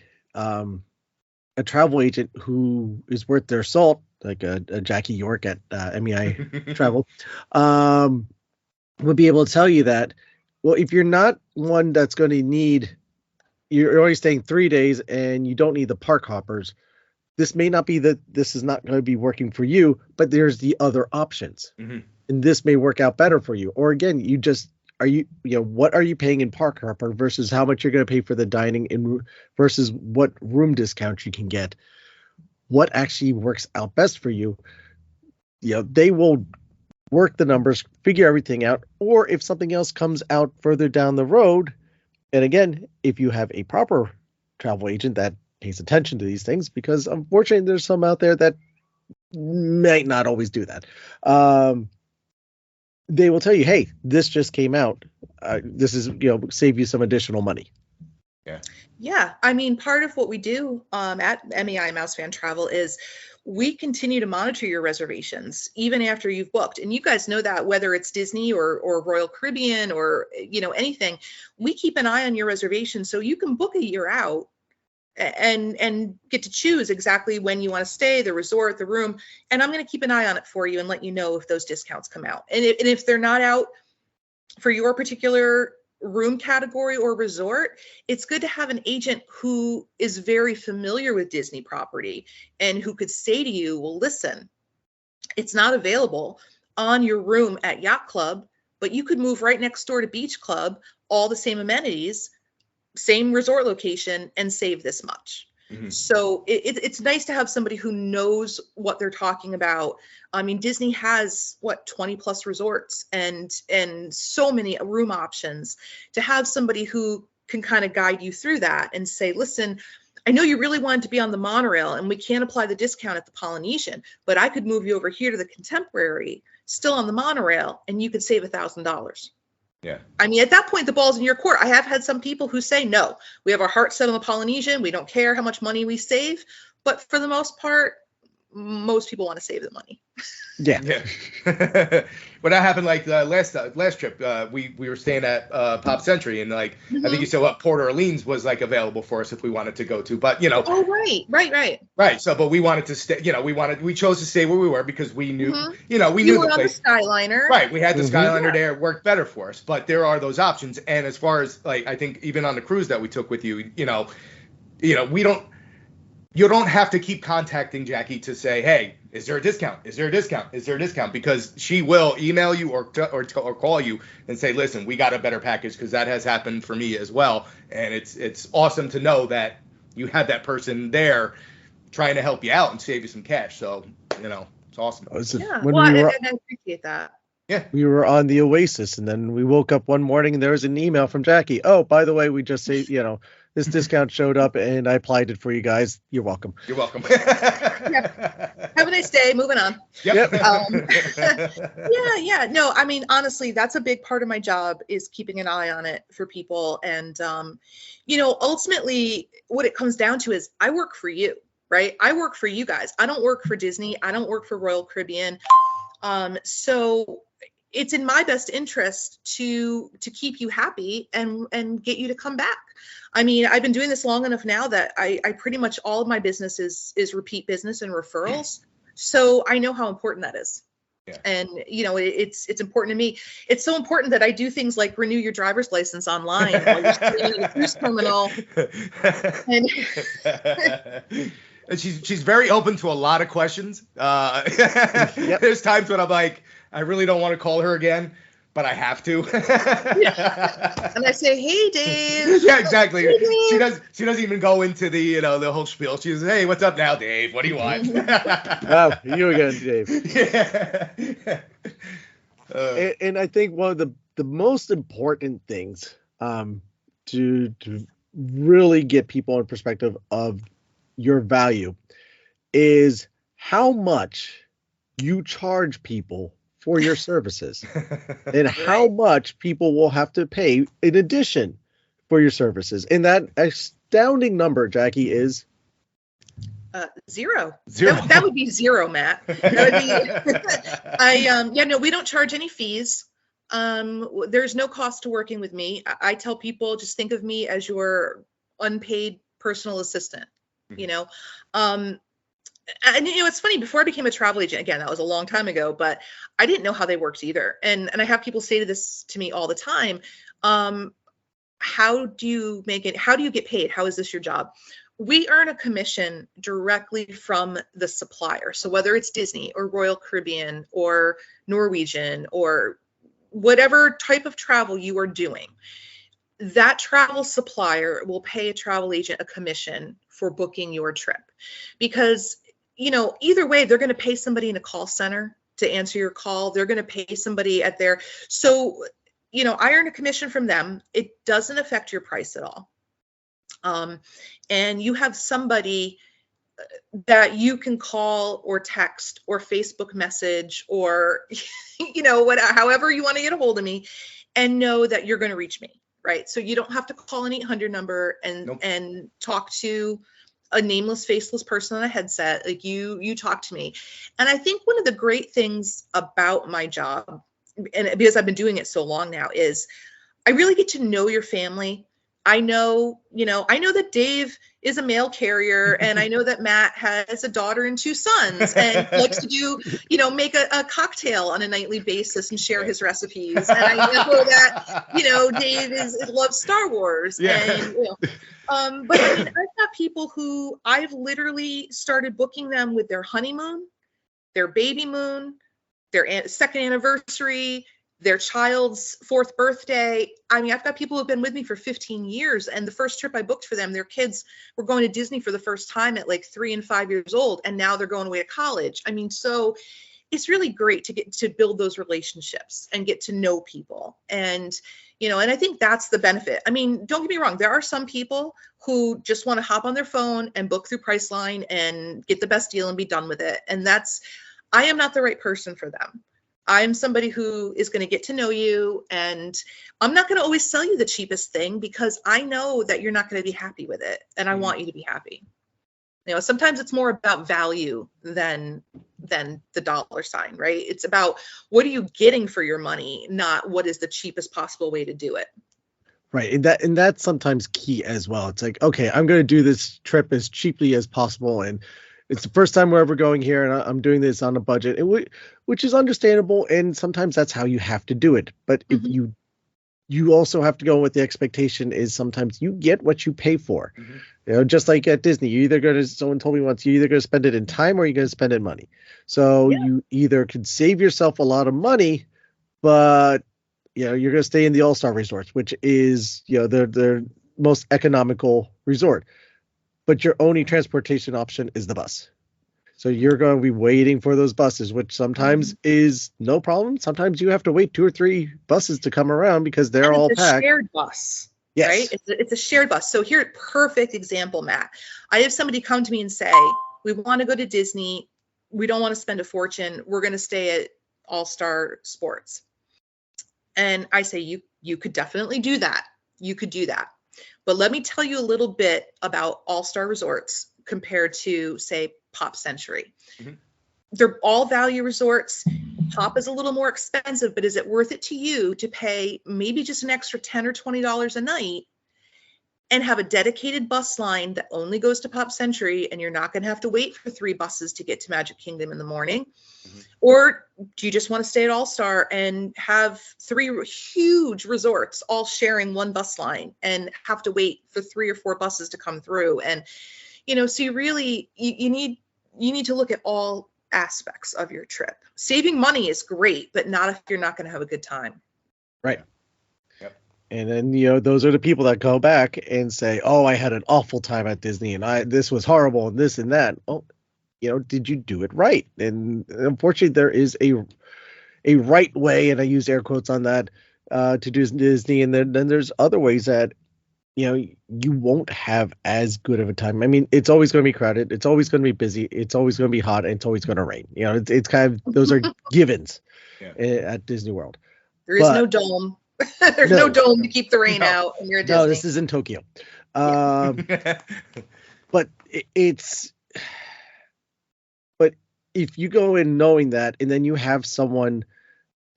Speaker 1: travel agent who is worth their salt, like a Jacki York at MEI Travel, would be able to tell you that, well, if you're not one that's going to need, you're only staying 3 days and you don't need the park hoppers, this may not be this is not going to be working for you, but there's the other options. And this may work out better for you. Or again, what are you paying in park hopper versus how much you're going to pay for the dining versus what room discounts you can get? What actually works out best for you? They will work the numbers, figure everything out. Or if something else comes out further down the road, and again, if you have a proper travel agent that pays attention to these things, because unfortunately there's some out there that might not always do that. They will tell you, hey, this just came out. This is, save you some additional money.
Speaker 2: Yeah. I mean, part of what we do at MEI Mouse Fan Travel is we continue to monitor your reservations even after you've booked. And you guys know that whether it's Disney or Royal Caribbean or, anything, we keep an eye on your reservation so you can book a year out and get to choose exactly when you want to stay, the resort, the room. And I'm going to keep an eye on it for you and let you know if those discounts come out. And if they're not out for your particular room category or resort, it's good to have an agent who is very familiar with Disney property and who could say to you, well, listen, it's not available on your room at Yacht Club, but you could move right next door to Beach Club, all the same amenities, same resort location, and save this much. So it's nice to have somebody who knows what they're talking about. I mean, Disney has 20 plus resorts and so many room options. To have somebody who can kind of guide you through that and say, listen, I know you really wanted to be on the monorail and we can't apply the discount at the Polynesian, but I could move you over here to the Contemporary, still on the monorail, and you could save $1,000.
Speaker 3: Yeah.
Speaker 2: I mean, at that point, the ball's in your court. I have had some people who say, no, we have our heart set on the Polynesian. We don't care how much money we save. But for the most part, most people want to save the money.
Speaker 1: Yeah.
Speaker 3: But that happened like last trip. We were staying at Pop Century, and like I think you said what Port Orleans was like available for us if we wanted to go to. But
Speaker 2: Oh, right.
Speaker 3: So, but we wanted to stay. We chose to stay where we were because we knew. We
Speaker 2: You
Speaker 3: knew
Speaker 2: were
Speaker 3: the
Speaker 2: on
Speaker 3: place.
Speaker 2: the Skyliner.
Speaker 3: Right. We had the Skyliner there. It worked better for us. But there are those options. And as far as like I think even on the cruise that we took with you, we don't. You don't have to keep contacting Jacki to say, hey, is there a discount? Is there a discount? Is there a discount? Because she will email you or call you and say, listen, we got a better package, because that has happened for me as well. And it's awesome to know that you had that person there trying to help you out and save you some cash. So, it's awesome.
Speaker 2: Yeah, and I appreciate that.
Speaker 3: Yeah.
Speaker 1: We were on the Oasis, and then we woke up one morning and there was an email from Jacki. Oh, by the way, we just say, this discount showed up and I applied it for you guys. You're welcome.
Speaker 3: You're welcome.
Speaker 2: Yep. Have a nice day. Moving on.
Speaker 3: Yep.
Speaker 2: Yeah. No, I mean, honestly, that's a big part of my job, is keeping an eye on it for people. And, ultimately what it comes down to is I work for you, right? I work for you guys. I don't work for Disney. I don't work for Royal Caribbean. So it's in my best interest to keep you happy and get you to come back. I mean, I've been doing this long enough now that I pretty much all of my business is repeat business and referrals. So I know how important that is.
Speaker 3: Yeah.
Speaker 2: And, it's important to me. It's so important that I do things like renew your driver's license online while you're sitting in the cruise terminal.
Speaker 3: And she's very open to a lot of questions. There's times when I'm like, I really don't want to call her again, but I have to.
Speaker 2: And I say, hey, Dave.
Speaker 3: Yeah, exactly.
Speaker 2: Hey, Dave.
Speaker 3: She doesn't even go into the whole spiel. She says, hey, what's up now, Dave? What do you want?
Speaker 1: Oh, you again, Dave.
Speaker 3: Yeah.
Speaker 1: And I think one of the most important things to really get people in perspective of your value is how much you charge people for your services and how much people will have to pay in addition for your services. And that astounding number, Jacki, is
Speaker 2: zero.
Speaker 3: Zero.
Speaker 2: That would be zero, Matt. That would be, no, we don't charge any fees. There's no cost to working with me. I tell people, just think of me as your unpaid personal assistant, and it's funny, before I became a travel agent, again, that was a long time ago, but I didn't know how they worked either. And I have people say this to me all the time. How do you make it? How do you get paid? How is this your job? We earn a commission directly from the supplier. So whether it's Disney or Royal Caribbean or Norwegian or whatever type of travel you are doing, that travel supplier will pay a travel agent a commission for booking your trip. Because either way, they're going to pay somebody in a call center to answer your call. They're going to pay somebody at their, so, I earn a commission from them. It doesn't affect your price at all. And you have somebody that you can call or text or Facebook message or, however you want to get a hold of me, and know that you're going to reach me, right? So you don't have to call an 800 number and talk to a nameless, faceless person on a headset. Like you talk to me. And I think one of the great things about my job, and because I've been doing it so long now, is I really get to know your family. I know that Dave is a mail carrier, and I know that Matt has a daughter and 2 sons and likes to do, make a cocktail on a nightly basis and share his recipes. And I know that, Dave loves Star Wars.
Speaker 3: Yeah.
Speaker 2: And, but I mean, I've got people who I've literally started booking them with their honeymoon, their baby moon, their second anniversary, their child's 4th birthday. I mean, I've got people who have been with me for 15 years, and the first trip I booked for them, their kids were going to Disney for the first time at like 3 and 5 years old, and now they're going away to college. I mean, so it's really great to get to build those relationships and get to know people. And, and I think that's the benefit. I mean, don't get me wrong. There are some people who just want to hop on their phone and book through Priceline and get the best deal and be done with it. And I am not the right person for them. I'm somebody who is going to get to know you, and I'm not going to always sell you the cheapest thing because I know that you're not going to be happy with it. And I want you to be happy. Sometimes it's more about value than the dollar sign, right? It's about what are you getting for your money, not what is the cheapest possible way to do it.
Speaker 1: Right. And that's sometimes key as well. It's like, okay, I'm going to do this trip as cheaply as possible. And it's the first time we're ever going here, and I'm doing this on a budget, which is understandable. And sometimes that's how you have to do it. But if you also have to go with the expectation is sometimes you get what you pay for. Just like at Disney, someone told me once, you're either going to spend it in time or you're going to spend it in money. So you either could save yourself a lot of money, but you're going to stay in the all-star resorts, which is, their most economical resort. But your only transportation option is the bus. So you're going to be waiting for those buses, which sometimes is no problem. Sometimes you have to wait 2 or 3 buses to come around because they're all packed. It's
Speaker 2: a shared bus. Yes. Right? It's a shared bus. So here, perfect example, Matt. I have somebody come to me and say, we want to go to Disney. We don't want to spend a fortune. We're going to stay at All-Star Sports. And I say, you could definitely do that. You could do that. But let me tell you a little bit about All-Star Resorts compared to, say, Pop Century. They're all value resorts. Pop is a little more expensive, but is it worth it to you to pay maybe just an extra $10 or $20 a night and have a dedicated bus line that only goes to Pop Century, and you're not going to have to wait for 3 buses to get to Magic Kingdom in the morning? Or do you just want to stay at All-Star and have 3 huge resorts all sharing one bus line and have to wait for 3 or 4 buses to come through? And, so you really, you need to look at all aspects of your trip. Saving money is great, but not if you're not going to have a good time.
Speaker 1: Right. Yep. And then, those are the people that go back and say, oh, I had an awful time at Disney and this was horrible and this and that. Oh, did you do it right? And unfortunately, there is a right way, and I use air quotes on that, to do Disney. And then there's other ways that, you won't have as good of a time. I mean, it's always going to be crowded. It's always going to be busy. It's always going to be hot, and it's always going to rain. It's kind of, those are givens at Disney World.
Speaker 2: There is no dome. There's no dome to keep the rain out when you're at Disney.
Speaker 1: No, this is in Tokyo. But but if you go in knowing that, and then you have someone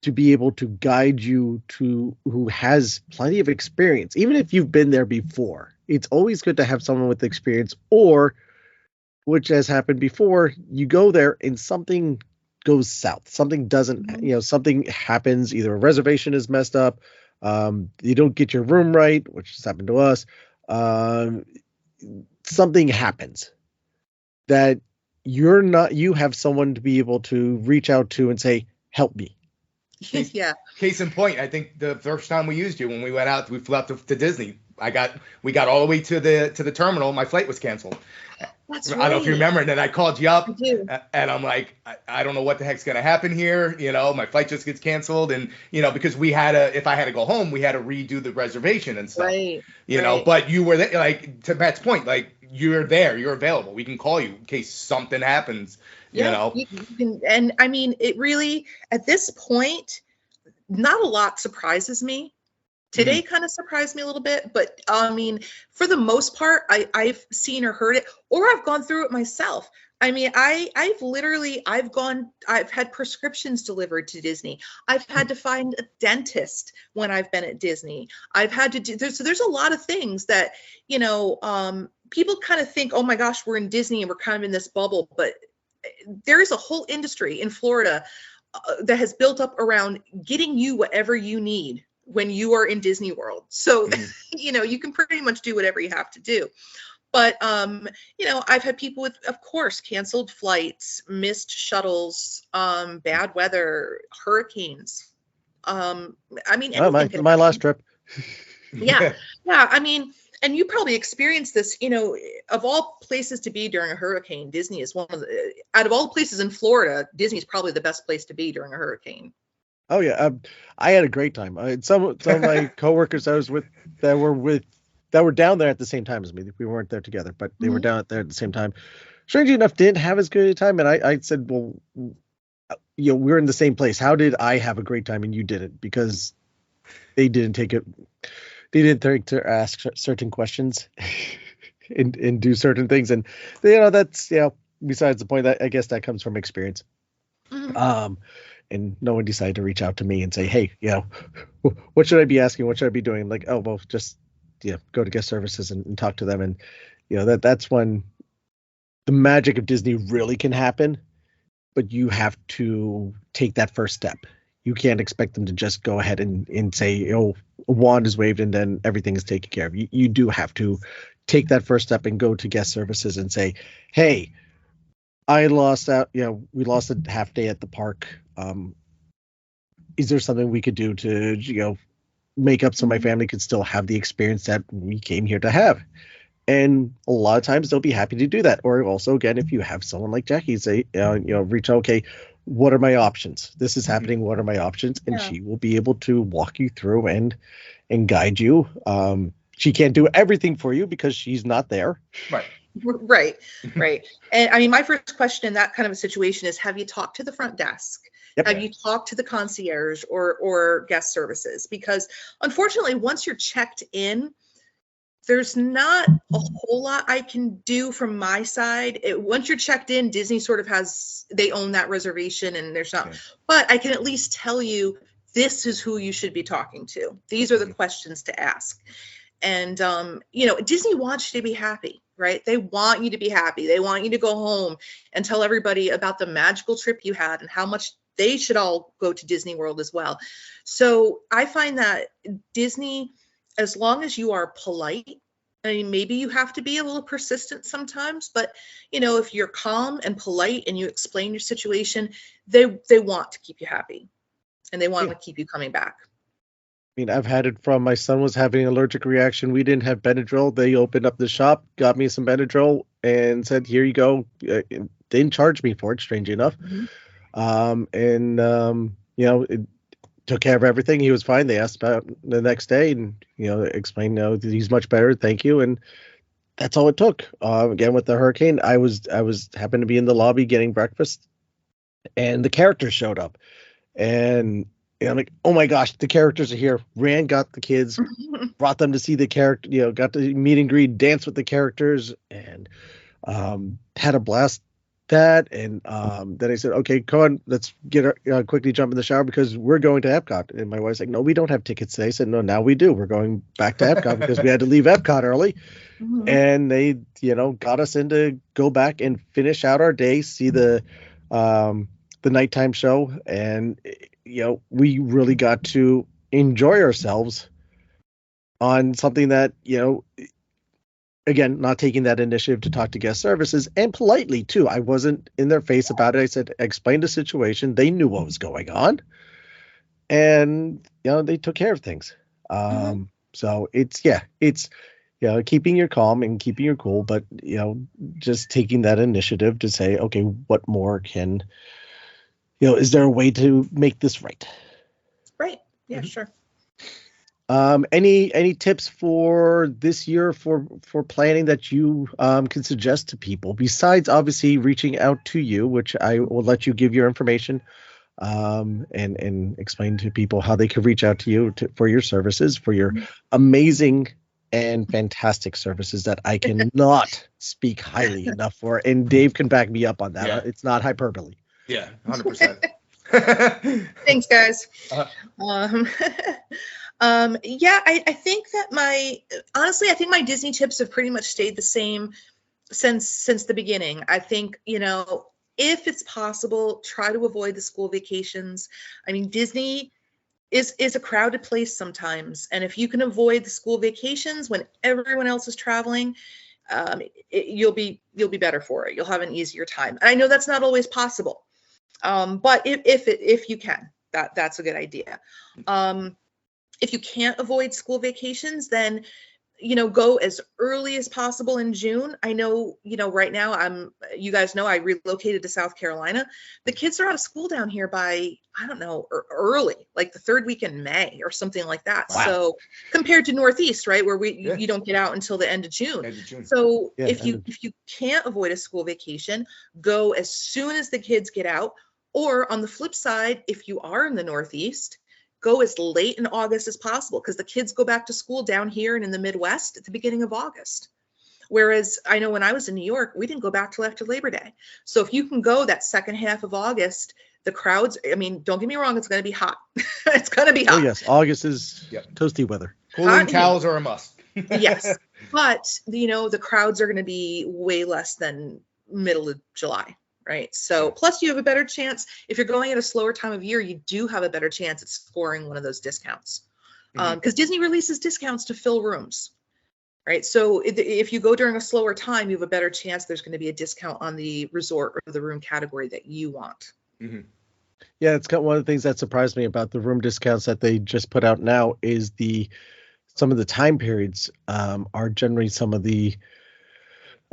Speaker 1: to be able to guide you to who has plenty of experience, even if you've been there before, it's always good to have someone with experience, or which has happened before, you go there and something goes south. Something doesn't, something happens. Either a reservation is messed up. You don't get your room right, which has happened to us. Something happens that you have someone to be able to reach out to and say, help me.
Speaker 3: Case in point, I think the first time we used you, when we flew out to Disney, we got all the way to the terminal. My flight was canceled.
Speaker 2: That's
Speaker 3: right. I don't know if you remember, and then I called you up,
Speaker 2: and
Speaker 3: I'm like, I don't know what the heck's gonna happen here. My flight just gets canceled, and because if I had to go home, we had to redo the reservation and stuff.
Speaker 2: Right.
Speaker 3: But you were there, like, to Matt's point, like, you're there, you're available. We can call you in case something happens.
Speaker 2: You can, and I mean, it really, at this point, not a lot surprises me. Today kind of surprised me a little bit, but I mean, for the most part, I've seen or heard it, or I've gone through it myself. I mean, I've had prescriptions delivered to Disney. I've had to find a dentist when I've been at Disney. I've had to do, so there's a lot of things that, people kind of think, oh my gosh, we're in Disney and we're kind of in this bubble, but there is a whole industry in Florida that has built up around getting you whatever you need when you are in Disney World. So, you can pretty much do whatever you have to do. But, I've had people with, of course, canceled flights, missed shuttles, bad weather, hurricanes. I mean,
Speaker 1: my last trip.
Speaker 2: Yeah. I mean, And you probably experienced this, of all places to be during a hurricane, Disney is one of the, out of all the places in Florida, Disney is probably the best place to be during a hurricane.
Speaker 1: Oh yeah, I had a great time. Some of my coworkers I was with that were down there at the same time as me. We weren't there together, but they were down there at the same time. Strangely enough, didn't have as good a time, and I said, well, we're in the same place. How did I have a great time and you didn't? Because they didn't take it. They didn't think to ask certain questions and do certain things, and that's besides the point. That I guess that comes from experience. And no one decided to reach out to me and say, hey, what should I be asking? What should I be doing? Like, oh, well, just, go to guest services and talk to them. And, that's when the magic of Disney really can happen, but you have to take that first step. You can't expect them to just go ahead and say, a wand is waved and then everything is taken care of. You do have to take that first step and go to guest services and say, hey, I lost out, we lost a half day at the park. Is there something we could do to, make up so my family could still have the experience that we came here to have? And a lot of times they'll be happy to do that. Or also, again, if you have someone like Jacki say, reach out, okay, what are my options? This is happening. What are my options? And she will be able to walk you through and guide you. She can't do everything for you because she's not there.
Speaker 2: Right. And I mean, my first question in that kind of a situation is, have you talked to the front desk? Yep. Have you talked to the concierge or guest services? Because unfortunately, once you're checked in, there's not a whole lot I can do from my side. Once you're checked in, Disney sort of they own that reservation, and there's not, but I can at least tell you, this is who you should be talking to. These are the questions to ask. And, Disney wants you to be happy, right? They want you to be happy. They want you to go home and tell everybody about the magical trip you had and how much they should all go to Disney World as well. So I find that Disney, as long as you are polite, I mean, maybe you have to be a little persistent sometimes, but if you're calm and polite and you explain your situation, they want to keep you happy and they want to keep you coming back.
Speaker 1: I mean, I've had it from my son was having an allergic reaction. We didn't have Benadryl. They opened up the shop, got me some Benadryl, and said, here you go. They didn't charge me for it, strangely enough. It took care of everything. He was fine. They asked about the next day and, explained, no, he's much better. Thank you. And that's all it took. Again, with the hurricane, I happened to be in the lobby getting breakfast and the characters showed up. And I'm like, oh my gosh, the characters are here. Ran got the kids, brought them to see the character, got to meet and greet, dance with the characters, and had a blast. That and then I said, okay, come on, let's get quickly jump in the shower because we're going to Epcot. And my wife's like, no, we don't have tickets today. I said, no, now we do. We're going back to Epcot because we had to leave Epcot early. And they, got us in to go back and finish out our day, see the nighttime show, and we really got to enjoy ourselves on something that again, not taking that initiative to talk to guest services, and politely too. I wasn't in their face about it. I said, explain the situation. They knew what was going on, and they took care of things. So it's keeping your calm and keeping your cool, but just taking that initiative to say, okay, what more can is there a way to make this right?
Speaker 2: Right. Yeah, sure.
Speaker 1: Any tips for this year for planning that you can suggest to people besides obviously reaching out to you, which I will let you give your information and explain to people how they could reach out to you for your services, for your amazing and fantastic services that I cannot speak highly enough for, and Dave can back me up on that. It's not hyperbole.
Speaker 3: Yeah, 100%.
Speaker 2: Thanks, guys. I think that my Disney tips have pretty much stayed the same since the beginning. I think, if it's possible, try to avoid the school vacations. I mean, Disney is a crowded place sometimes. And if you can avoid the school vacations when everyone else is traveling, you'll be better for it. You'll have an easier time. And I know that's not always possible. But if you can, that's a good idea. If you can't avoid school vacations, then go as early as possible in June. I know, right now you guys know I relocated to South Carolina. The kids are out of school down here by, I don't know, early, like the third week in May or something like that.
Speaker 3: Wow.
Speaker 2: So compared to Northeast, right, where
Speaker 3: Yeah.
Speaker 2: you don't get out until the end of June.
Speaker 3: End of June.
Speaker 2: So
Speaker 1: Yeah,
Speaker 2: if you can't avoid a school vacation, go as soon as the kids get out. Or on the flip side, if you are in the Northeast, go as late in August as possible, because the kids go back to school down here and in the Midwest at the beginning of August. Whereas I know when I was in New York, we didn't go back till after Labor Day. So if you can go that second half of August, the crowds, I mean, don't get me wrong, it's going to be hot. It's going to be hot.
Speaker 1: Oh, yes. August is toasty weather.
Speaker 3: Cooling towels are a must.
Speaker 2: Yes. But, the crowds are going to be way less than middle of July. Right. So plus you have a better chance if you're going at a slower time of year, you do have a better chance at scoring one of those discounts, because Disney releases discounts to fill rooms. Right. So if you go during a slower time, you have a better chance there's going to be a discount on the resort or the room category that you want.
Speaker 3: Mm-hmm.
Speaker 1: Yeah, it's got one of the things that surprised me about the room discounts that they just put out now is some of the time periods are generally some of the.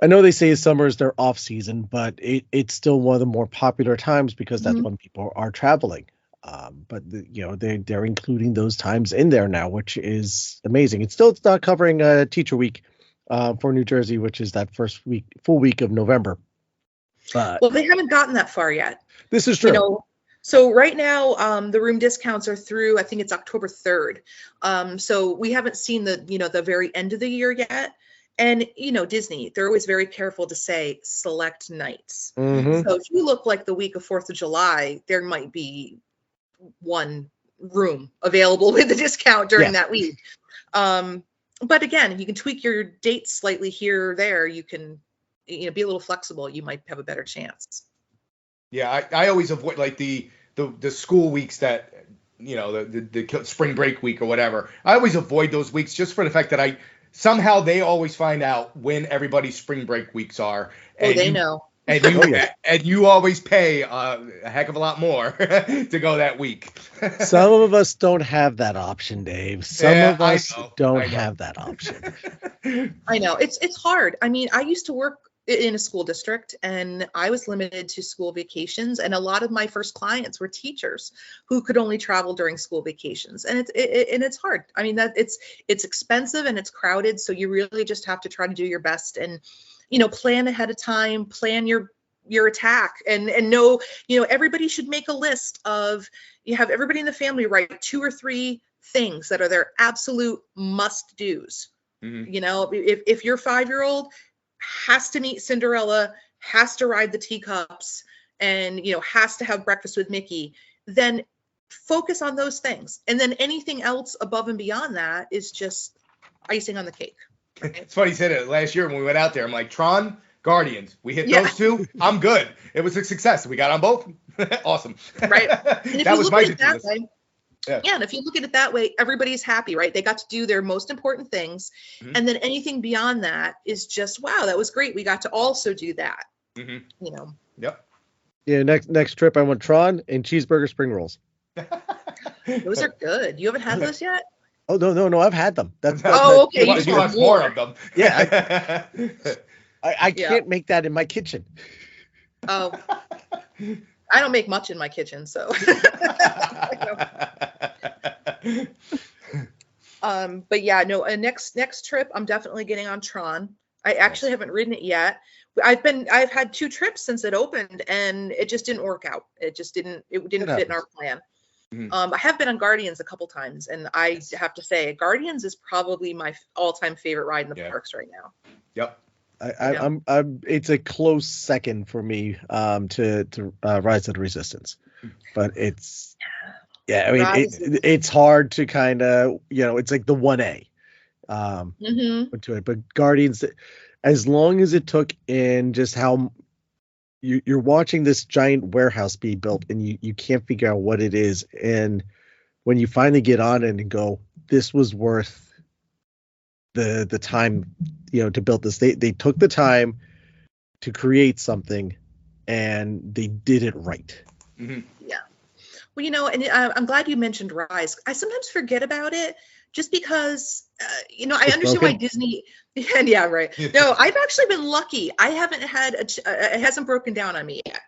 Speaker 1: I know they say summer is their off season, but it's still one of the more popular times because that's when people are traveling. But they're including those times in there now, which is amazing. It's not covering Teacher Week for New Jersey, which is that full week of November.
Speaker 2: Well, they haven't gotten that far yet.
Speaker 1: This is true.
Speaker 2: So right now, the room discounts are through, I think it's October 3rd. So we haven't seen the very end of the year yet. And, Disney, they're always very careful to say select nights.
Speaker 1: Mm-hmm.
Speaker 2: So if you look like the week of 4th of July, there might be one room available with a discount during that week. But again, if you can tweak your dates slightly here or there, you can, be a little flexible. You might have a better chance.
Speaker 3: Yeah, I always avoid like the school weeks that, the spring break week or whatever. I always avoid those weeks just for the fact that somehow they always find out when everybody's spring break weeks are.
Speaker 2: And they know.
Speaker 3: And you and you always pay a heck of a lot more to go that week.
Speaker 1: Some of us don't have that option, Dave. Some of us don't have that option.
Speaker 2: I know. It's hard. I mean, I used to work in a school district and I was limited to school vacations, and a lot of my first clients were teachers who could only travel during school vacations, and it's hard. I mean, that it's expensive and it's crowded, so you really just have to try to do your best and plan ahead of time, plan your attack, and know everybody should make a list of, you have everybody in the family write 2 or 3 things that are their absolute must do's. If your 5-year-old has to meet Cinderella, has to ride the teacups, and has to have breakfast with Mickey, then focus on those things. And then anything else above and beyond that is just icing on the cake.
Speaker 3: It's funny you said it last year when we went out there. I'm like, Tron, Guardians, we hit those 2. I'm good. It was a success. We got on both. Awesome.
Speaker 2: Right. And if
Speaker 3: that
Speaker 2: you
Speaker 3: was
Speaker 2: look
Speaker 3: my
Speaker 2: at it that way,
Speaker 3: yeah,
Speaker 2: and if you look at it that way, everybody's happy, right? They got to do their most important things. Mm-hmm. And then anything beyond that is just, wow, that was great. We got to also do that.
Speaker 3: Mm-hmm. Yep.
Speaker 1: Yeah, next trip I want Tron and cheeseburger spring rolls.
Speaker 2: Those are good. You haven't had those yet?
Speaker 1: Oh, no, I've had them.
Speaker 2: Okay.
Speaker 3: You want more of them.
Speaker 1: Yeah. I can't make that in my kitchen.
Speaker 2: Oh. I don't make much in my kitchen, so. But yeah, no, next trip, I'm definitely getting on Tron. I actually haven't ridden it yet. I've had 2 trips since it opened, and it just didn't work out. It didn't fit in our plan. Mm-hmm. I have been on Guardians a couple times, and I have to say, Guardians is probably my all-time favorite ride in the parks right now.
Speaker 3: Yep.
Speaker 1: I'm it's a close second for me to Rise of the Resistance, but it's it's hard to kind of it's like the 1A to it, but Guardians, as long as it took in just how you're watching this giant warehouse be built and you can't figure out what it is, and when you finally get on it and go, this was worth the time to build this. They took the time to create something and they did it right.
Speaker 2: Mm-hmm. Yeah. Well, and I'm glad you mentioned Rise. I sometimes forget about it just because, I
Speaker 1: It's
Speaker 2: understand why
Speaker 1: broken?
Speaker 2: Disney, and yeah, right. No, I've actually been lucky. I haven't had, it hasn't broken down on me yet.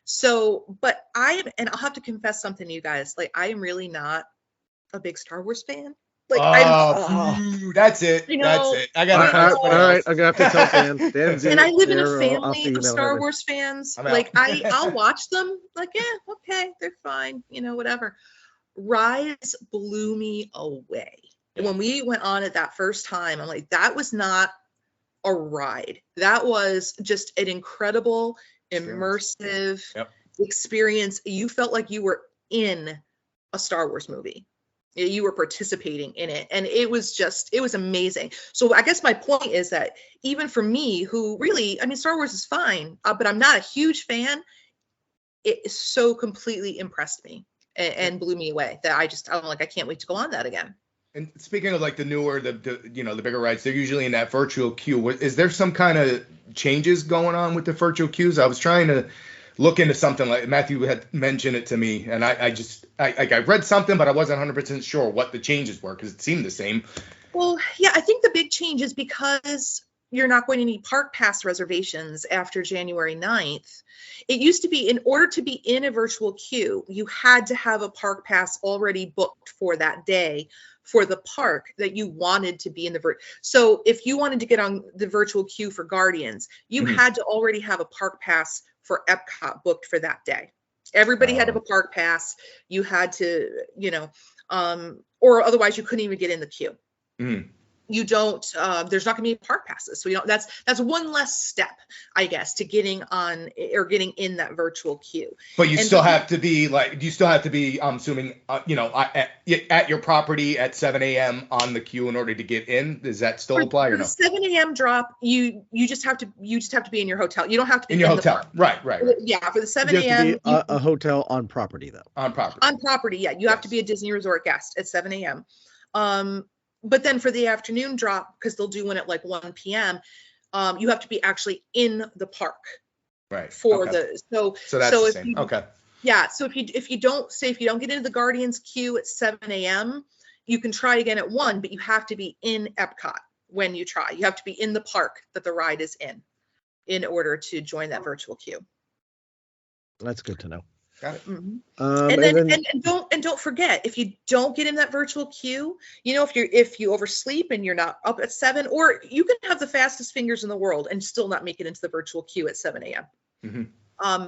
Speaker 2: So, but and I'll have to confess something to you guys. Like, I am really not a big Star Wars fan. Like,
Speaker 3: That's it. That's it. I gotta find somebody
Speaker 1: all right,
Speaker 3: else.
Speaker 1: I'm gonna have to tell Dan.
Speaker 2: and I live in a
Speaker 1: I'll
Speaker 2: family of
Speaker 1: email
Speaker 2: Star
Speaker 1: Heather.
Speaker 2: Wars fans.
Speaker 3: I'm
Speaker 2: Like,
Speaker 3: out.
Speaker 2: I'll watch them. Like, yeah, okay, they're fine. Whatever. Rise blew me away.
Speaker 3: Yeah.
Speaker 2: When we went on it that first time, I'm like, that was not a ride. That was just an incredible, immersive experience. You felt like you were in a Star Wars movie. You were participating in it. And it was amazing. So I guess my point is that even for me, who really, Star Wars is fine, but I'm not a huge fan, it so completely impressed me and blew me away that I'm like, I can't wait to go on that again.
Speaker 3: And speaking of like the newer, the bigger rides, they're usually in that virtual queue. Is there some kind of changes going on with the virtual queues? I was trying to look into something, like Matthew had mentioned it to me, and I read something, but I wasn't 100% sure what the changes were because it seemed the same.
Speaker 2: Well, yeah, I think the big change is because you're not going to need park pass reservations after January 9th. It used to be, in order to be in a virtual queue, you had to have a park pass already booked for that day for the park that you wanted to be in the So if you wanted to get on the virtual queue for Guardians, you had to already have a park pass for Epcot booked for that day. Everybody had to have a park pass. You had to, or otherwise you couldn't even get in the queue. You don't, there's not gonna be park passes. So that's one less step, I guess, to getting on or getting in that virtual queue.
Speaker 3: But you still have to be I'm assuming, at your property at 7 a.m. on the queue in order to get in. Does that still apply or no?
Speaker 2: 7 a.m. drop, you just have to be in your hotel. You don't have to be
Speaker 3: in your hotel. Right.
Speaker 2: Yeah, for the 7
Speaker 1: You have
Speaker 2: a.m.
Speaker 1: to be a hotel on property though.
Speaker 3: On property.
Speaker 2: On property, yeah. You have to be a Disney Resort guest at 7 a.m. But then for the afternoon drop, because they'll do one at like 1 p.m., you have to be actually in the park.
Speaker 3: Right.
Speaker 2: So
Speaker 3: that's
Speaker 2: so
Speaker 3: the
Speaker 2: if
Speaker 3: same.
Speaker 2: you,
Speaker 3: Okay.
Speaker 2: Yeah. So if you don't get into the Guardians queue at 7 a.m., you can try again at 1, but you have to be in Epcot when you try. You have to be in the park that the ride is in order to join that virtual queue.
Speaker 1: That's good to know.
Speaker 3: Got it.
Speaker 2: Mm-hmm. And don't forget, if you don't get in that virtual queue, if you oversleep and you're not up at 7, or you can have the fastest fingers in the world and still not make it into the virtual queue at 7 a.m.
Speaker 3: Mm-hmm.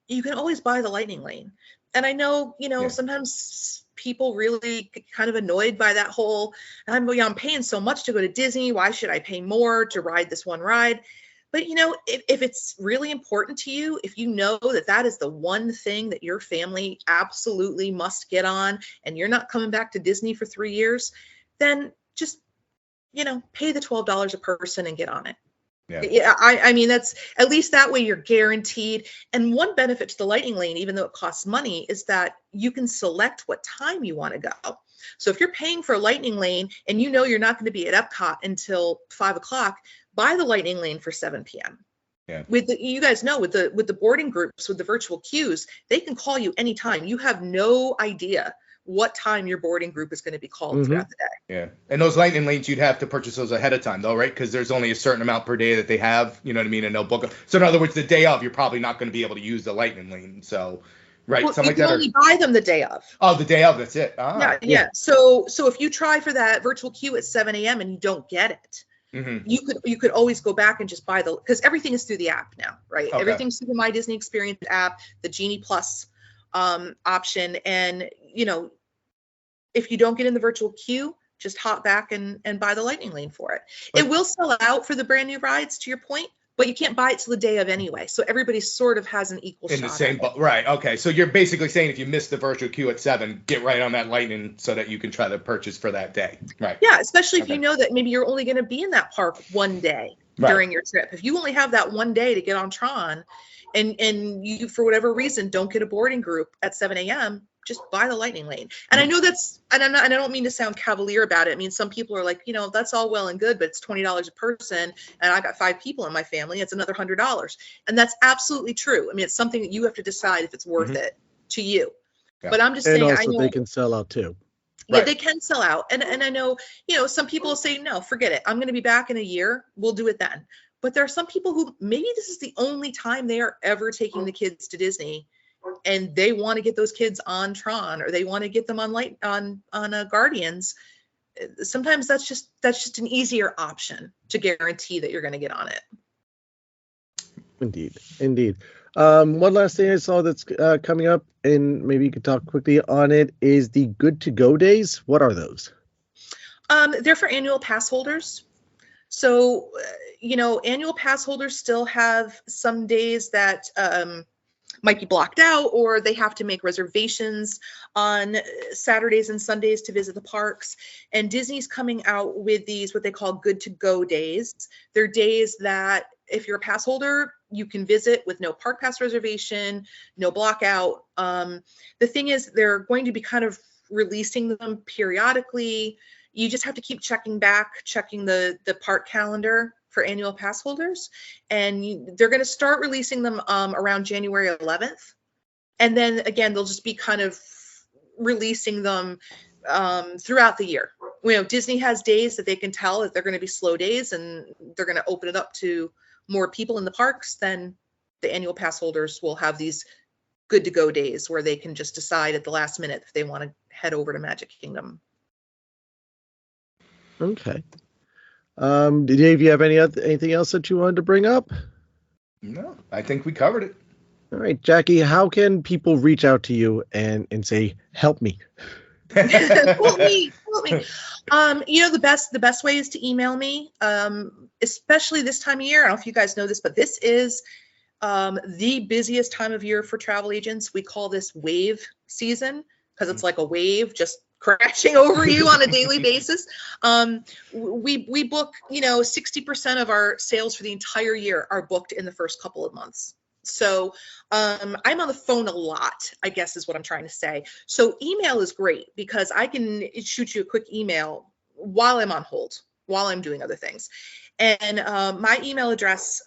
Speaker 2: You can always buy the Lightning Lane. And I know, sometimes people really get kind of annoyed by that whole, I'm paying so much to go to Disney. Why should I pay more to ride this one ride? But, if it's really important to you, if you know that is the one thing that your family absolutely must get on, and you're not coming back to Disney for 3 years, then just, pay the $12 a person and get on it. Yeah, that's, at least that way you're guaranteed. And one benefit to the Lightning Lane, even though it costs money, is that you can select what time you want to go. So if you're paying for a Lightning Lane and you're not going to be at Epcot until 5 o'clock, buy the Lightning Lane for 7 p.m.
Speaker 3: Yeah.
Speaker 2: With the boarding groups, with the virtual queues, they can call you anytime. You have no idea what time your boarding group is going to be called throughout the day.
Speaker 3: Yeah. And those Lightning Lanes, you'd have to purchase those ahead of time though, right? Because there's only a certain amount per day that they have, you know what I mean? And they'll book them. So in other words, the day of, you're probably not going to be able to use the Lightning Lane. So, right.
Speaker 2: Well, you can only buy them the day of.
Speaker 3: Oh, the day of, that's it.
Speaker 2: Yeah. So if you try for that virtual queue at 7 a.m. and you don't get it, you could always go back and just buy because everything is through the app now, right? Okay. Everything's through the My Disney Experience app, the Genie Plus option. And, if you don't get in the virtual queue, just hop back and buy the Lightning Lane for it. It will sell out for the brand new rides, to your point, but you can't buy it till the day of anyway. So everybody sort of has an equal shot.
Speaker 3: In the same, right. Okay. So you're basically saying if you miss the virtual queue at 7, get right on that Lightning so that you can try to purchase for that day. Right.
Speaker 2: Yeah. Especially if you know that maybe you're only going to be in that park one day during your trip. If you only have that one day to get on Tron and you, for whatever reason, don't get a boarding group at 7 a.m., just buy the Lightning Lane. And I know and I don't mean to sound cavalier about it. I mean, some people are like, that's all well and good, but it's $20 a person and I got 5 people in my family. It's another $100. And that's absolutely true. I mean, it's something that you have to decide if it's worth it to you. Yeah. But I'm just saying,
Speaker 1: and also they can sell out too.
Speaker 2: Yeah,
Speaker 3: Right.
Speaker 2: they can sell out. And I know, some people will say, no, forget it. I'm going to be back in a year. We'll do it then. But there are some people who maybe this is the only time they are ever taking the kids to Disney, and they want to get those kids on Tron, or they want to get them on Guardians. Sometimes that's just an easier option to guarantee that you're going to get on it.
Speaker 1: Indeed. One last thing I saw that's coming up, and maybe you could talk quickly on it, is the Good to Go days. What are those?
Speaker 2: They're for annual pass holders. So, annual pass holders still have some days that might be blocked out, or they have to make reservations on Saturdays and Sundays to visit the parks. And Disney's coming out with these, what they call Good to Go days. They're days that if you're a pass holder, you can visit with no park pass reservation, no blockout. The thing is, they're going to be kind of releasing them periodically. You just have to keep checking the park calendar for annual pass holders. And they're going to start releasing them around January 11th. And then again, they'll just be kind of releasing them throughout the year. Disney has days that they can tell that they're going to be slow days, and they're going to open it up to more people in the parks. Then the annual pass holders will have these Good to Go days where they can just decide at the last minute if they want to head over to Magic Kingdom.
Speaker 1: Okay. Dave, you have anything else that you wanted to bring up?
Speaker 3: No, I think we covered it.
Speaker 1: All right, Jacki, how can people reach out to you and say, help me?
Speaker 2: Help me. The best way is to email me, especially this time of year. I don't know if you guys know this, but this is the busiest time of year for travel agents. We call this wave season because it's like a wave just crashing over you on a daily basis. We book, 60% of our sales for the entire year are booked in the first couple of months. So I'm on the phone a lot, I guess is what I'm trying to say. So email is great because I can shoot you a quick email while I'm on hold, while I'm doing other things. And my email address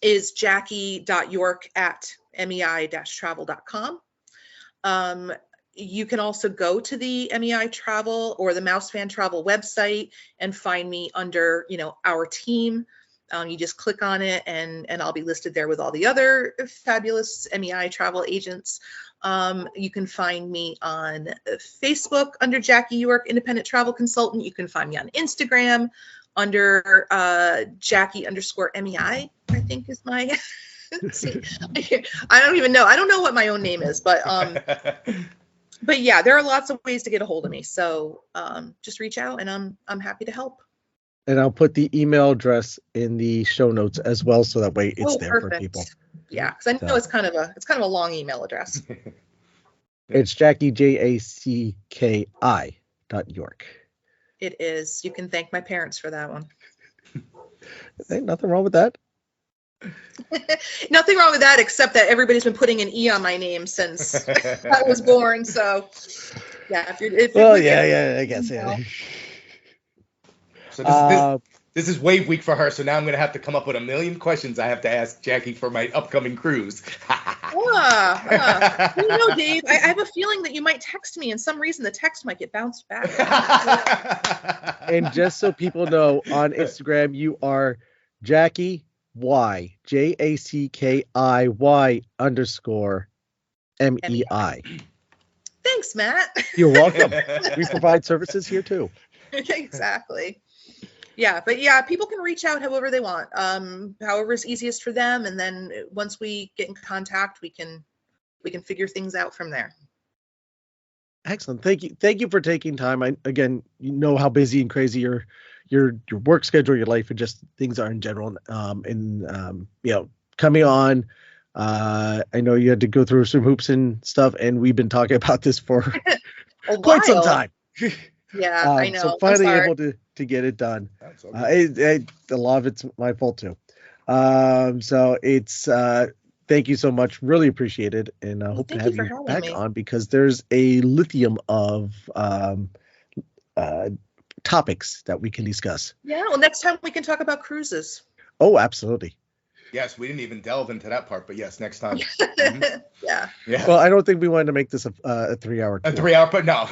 Speaker 2: is jacki.york@mei-travel.com. You can also go to the MEI Travel or the Mouse Fan Travel website and find me under, our team. You just click on it and I'll be listed there with all the other fabulous MEI travel agents. You can find me on Facebook under Jacki York, Independent Travel Consultant. You can find me on Instagram under Jacki_MEI, I think is my, see, I don't even know. I don't know what my own name is, but yeah, there are lots of ways to get a hold of me. So just reach out and I'm happy to help.
Speaker 1: And I'll put the email address in the show notes as well, so that way it's there
Speaker 2: perfect.
Speaker 1: for people.
Speaker 2: Yeah, because I know it's kind of a long email address.
Speaker 1: It's Jacki, JACKI.York.
Speaker 2: It is. You can thank my parents for that one.
Speaker 1: Ain't nothing wrong with that.
Speaker 2: Nothing wrong with that, except that everybody's been putting an E on my name since I was born. So, yeah.
Speaker 1: I guess.
Speaker 3: So this is wave week for her, so now I'm going to have to come up with a million questions I have to ask Jacki for my upcoming cruise.
Speaker 2: Dave, I have a feeling that you might text me, and some reason the text might get bounced back.
Speaker 1: And just so people know, on Instagram, you are Jacki Y, JACKIY_MEI.
Speaker 2: Thanks, Matt.
Speaker 1: You're welcome. We provide services here too.
Speaker 2: Exactly. Yeah, but yeah, people can reach out however they want, however is easiest for them, and then once we get in contact, we can figure things out from there.
Speaker 1: Excellent. Thank you for taking time. Again, you know how busy and crazy your work schedule, your life, and just things are in general. Coming on, I know you had to go through some hoops and stuff, and we've been talking about this for quite some time.
Speaker 2: Yeah, I know.
Speaker 1: So finally able to get it done. A lot of it's my fault too. So it's thank you so much. Really appreciate it, and I hope to have you back on because there's a lithium of topics that we can discuss.
Speaker 2: Yeah, well, next time we can talk about cruises.
Speaker 1: Oh, absolutely.
Speaker 3: Yes, we didn't even delve into that part, but yes, next time. Mhm.
Speaker 2: Yeah.
Speaker 3: Yeah.
Speaker 1: Well, I don't think we wanted to make this a 3-hour.
Speaker 3: A 3 hour, but no.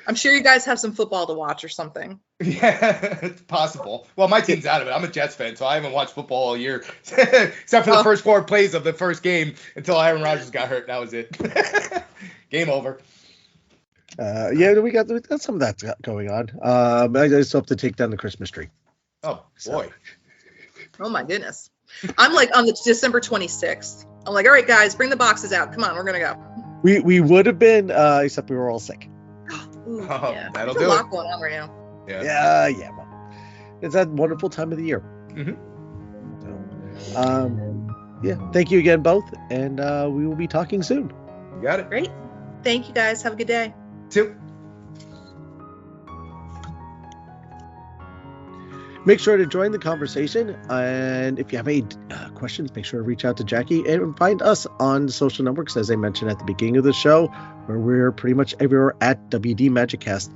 Speaker 2: I'm sure you guys have some football to watch or something.
Speaker 3: Yeah, it's possible. Well, my team's out of it. I'm a Jets fan, so I haven't watched football all year, except for the first 4 plays of the first game until Aaron Rodgers got hurt. That was it. Game over.
Speaker 1: Yeah, we got some of that going on. I just have to take down the Christmas tree.
Speaker 3: Oh, boy.
Speaker 2: Oh, my goodness. I'm like on the December 26th. I'm like, all right, guys, bring the boxes out. Come on, we're going to go.
Speaker 1: We would have been, except we were all sick.
Speaker 2: Ooh,
Speaker 3: Oh,
Speaker 2: yeah.
Speaker 3: that'll
Speaker 2: There's
Speaker 3: do
Speaker 2: a
Speaker 3: it.
Speaker 2: lot going on right now.
Speaker 3: Yeah.
Speaker 1: Yeah. Well, it's that wonderful time of the year.
Speaker 3: Mhm.
Speaker 1: So, yeah. Thank you again, both, and we will be talking soon.
Speaker 3: You got it.
Speaker 2: Great. Thank you, guys. Have a good day.
Speaker 3: 2.
Speaker 1: Make sure to join the conversation, and if you have any questions, make sure to reach out to Jacki and find us on social networks, as I mentioned at the beginning of the show, where we're pretty much everywhere at WD Magiccast.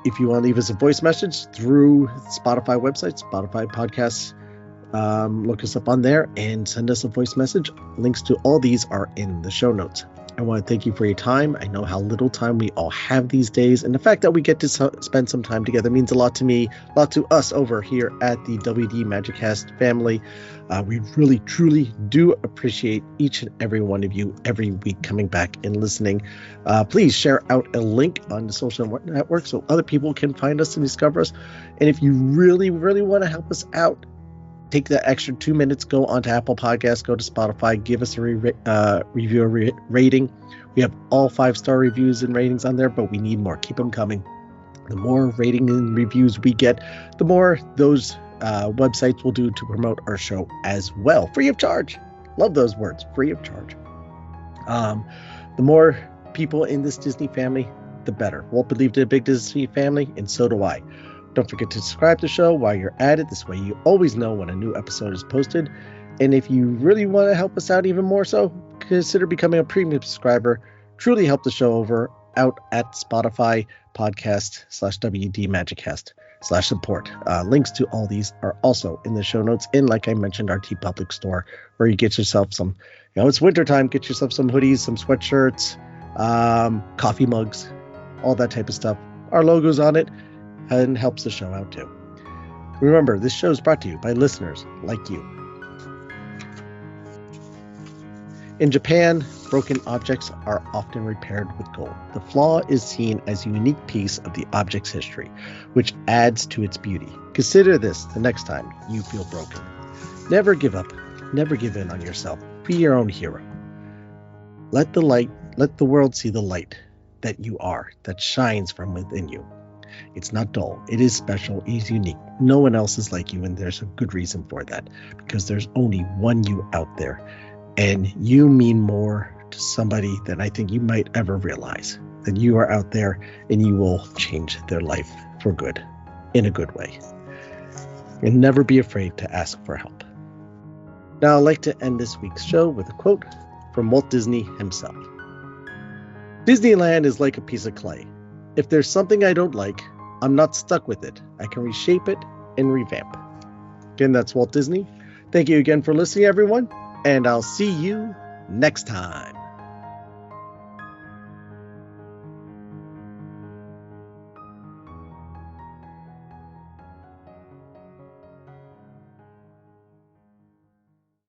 Speaker 1: If you want to leave us a voice message through Spotify website, Spotify podcasts, look us up on there and send us a voice message. Links to all these are in the show notes. I want to thank you for your time. I know how little time we all have these days, and the fact that we get to spend some time together means a lot to me, a lot to us over here at the WD Magiccast family. We really, truly do appreciate each and every one of you every week coming back and listening. Please share out a link on the social network so other people can find us and discover us. And if you really, really want to help us out, take that extra 2 minutes, go onto Apple Podcasts, go to Spotify, give us a review rating. We have all 5-star reviews and ratings on there, but we need more. Keep them coming. The more rating and reviews we get, the more those websites will do to promote our show as well. Free of charge. Love those words. Free of charge. The more people in this Disney family, the better. Walt believed in a big Disney family, and so do I. Don't forget to subscribe to the show while you're at it. This way you always know when a new episode is posted. And if you really want to help us out even more so, consider becoming a premium subscriber. Truly help the show out at Spotify podcast /WD Magiccast /support. Links to all these are also in the show notes. And like I mentioned, our TeePublic store, where you get yourself some, it's wintertime, get yourself some hoodies, some sweatshirts, coffee mugs, all that type of stuff. Our logo's on it. And helps the show out too. Remember, this show is brought to you by listeners like you. In Japan, broken objects are often repaired with gold. The flaw is seen as a unique piece of the object's history, which adds to its beauty. Consider this the next time you feel broken. Never give up. Never give in on yourself. Be your own hero. Let the world see the light that you are, that shines from within you. It's not dull. It is special. It is unique. No one else is like you, and there's a good reason for that, because there's only one you out there, and you mean more to somebody than I think you might ever realize. That you are out there, and you will change their life for good, in a good way. And never be afraid to ask for help. Now, I'd like to end this week's show with a quote from Walt Disney himself. Disneyland is like a piece of clay. If there's something I don't like, I'm not stuck with it. I can reshape it and revamp. Again, that's Walt Disney. Thank you again for listening, everyone, and I'll see you next time.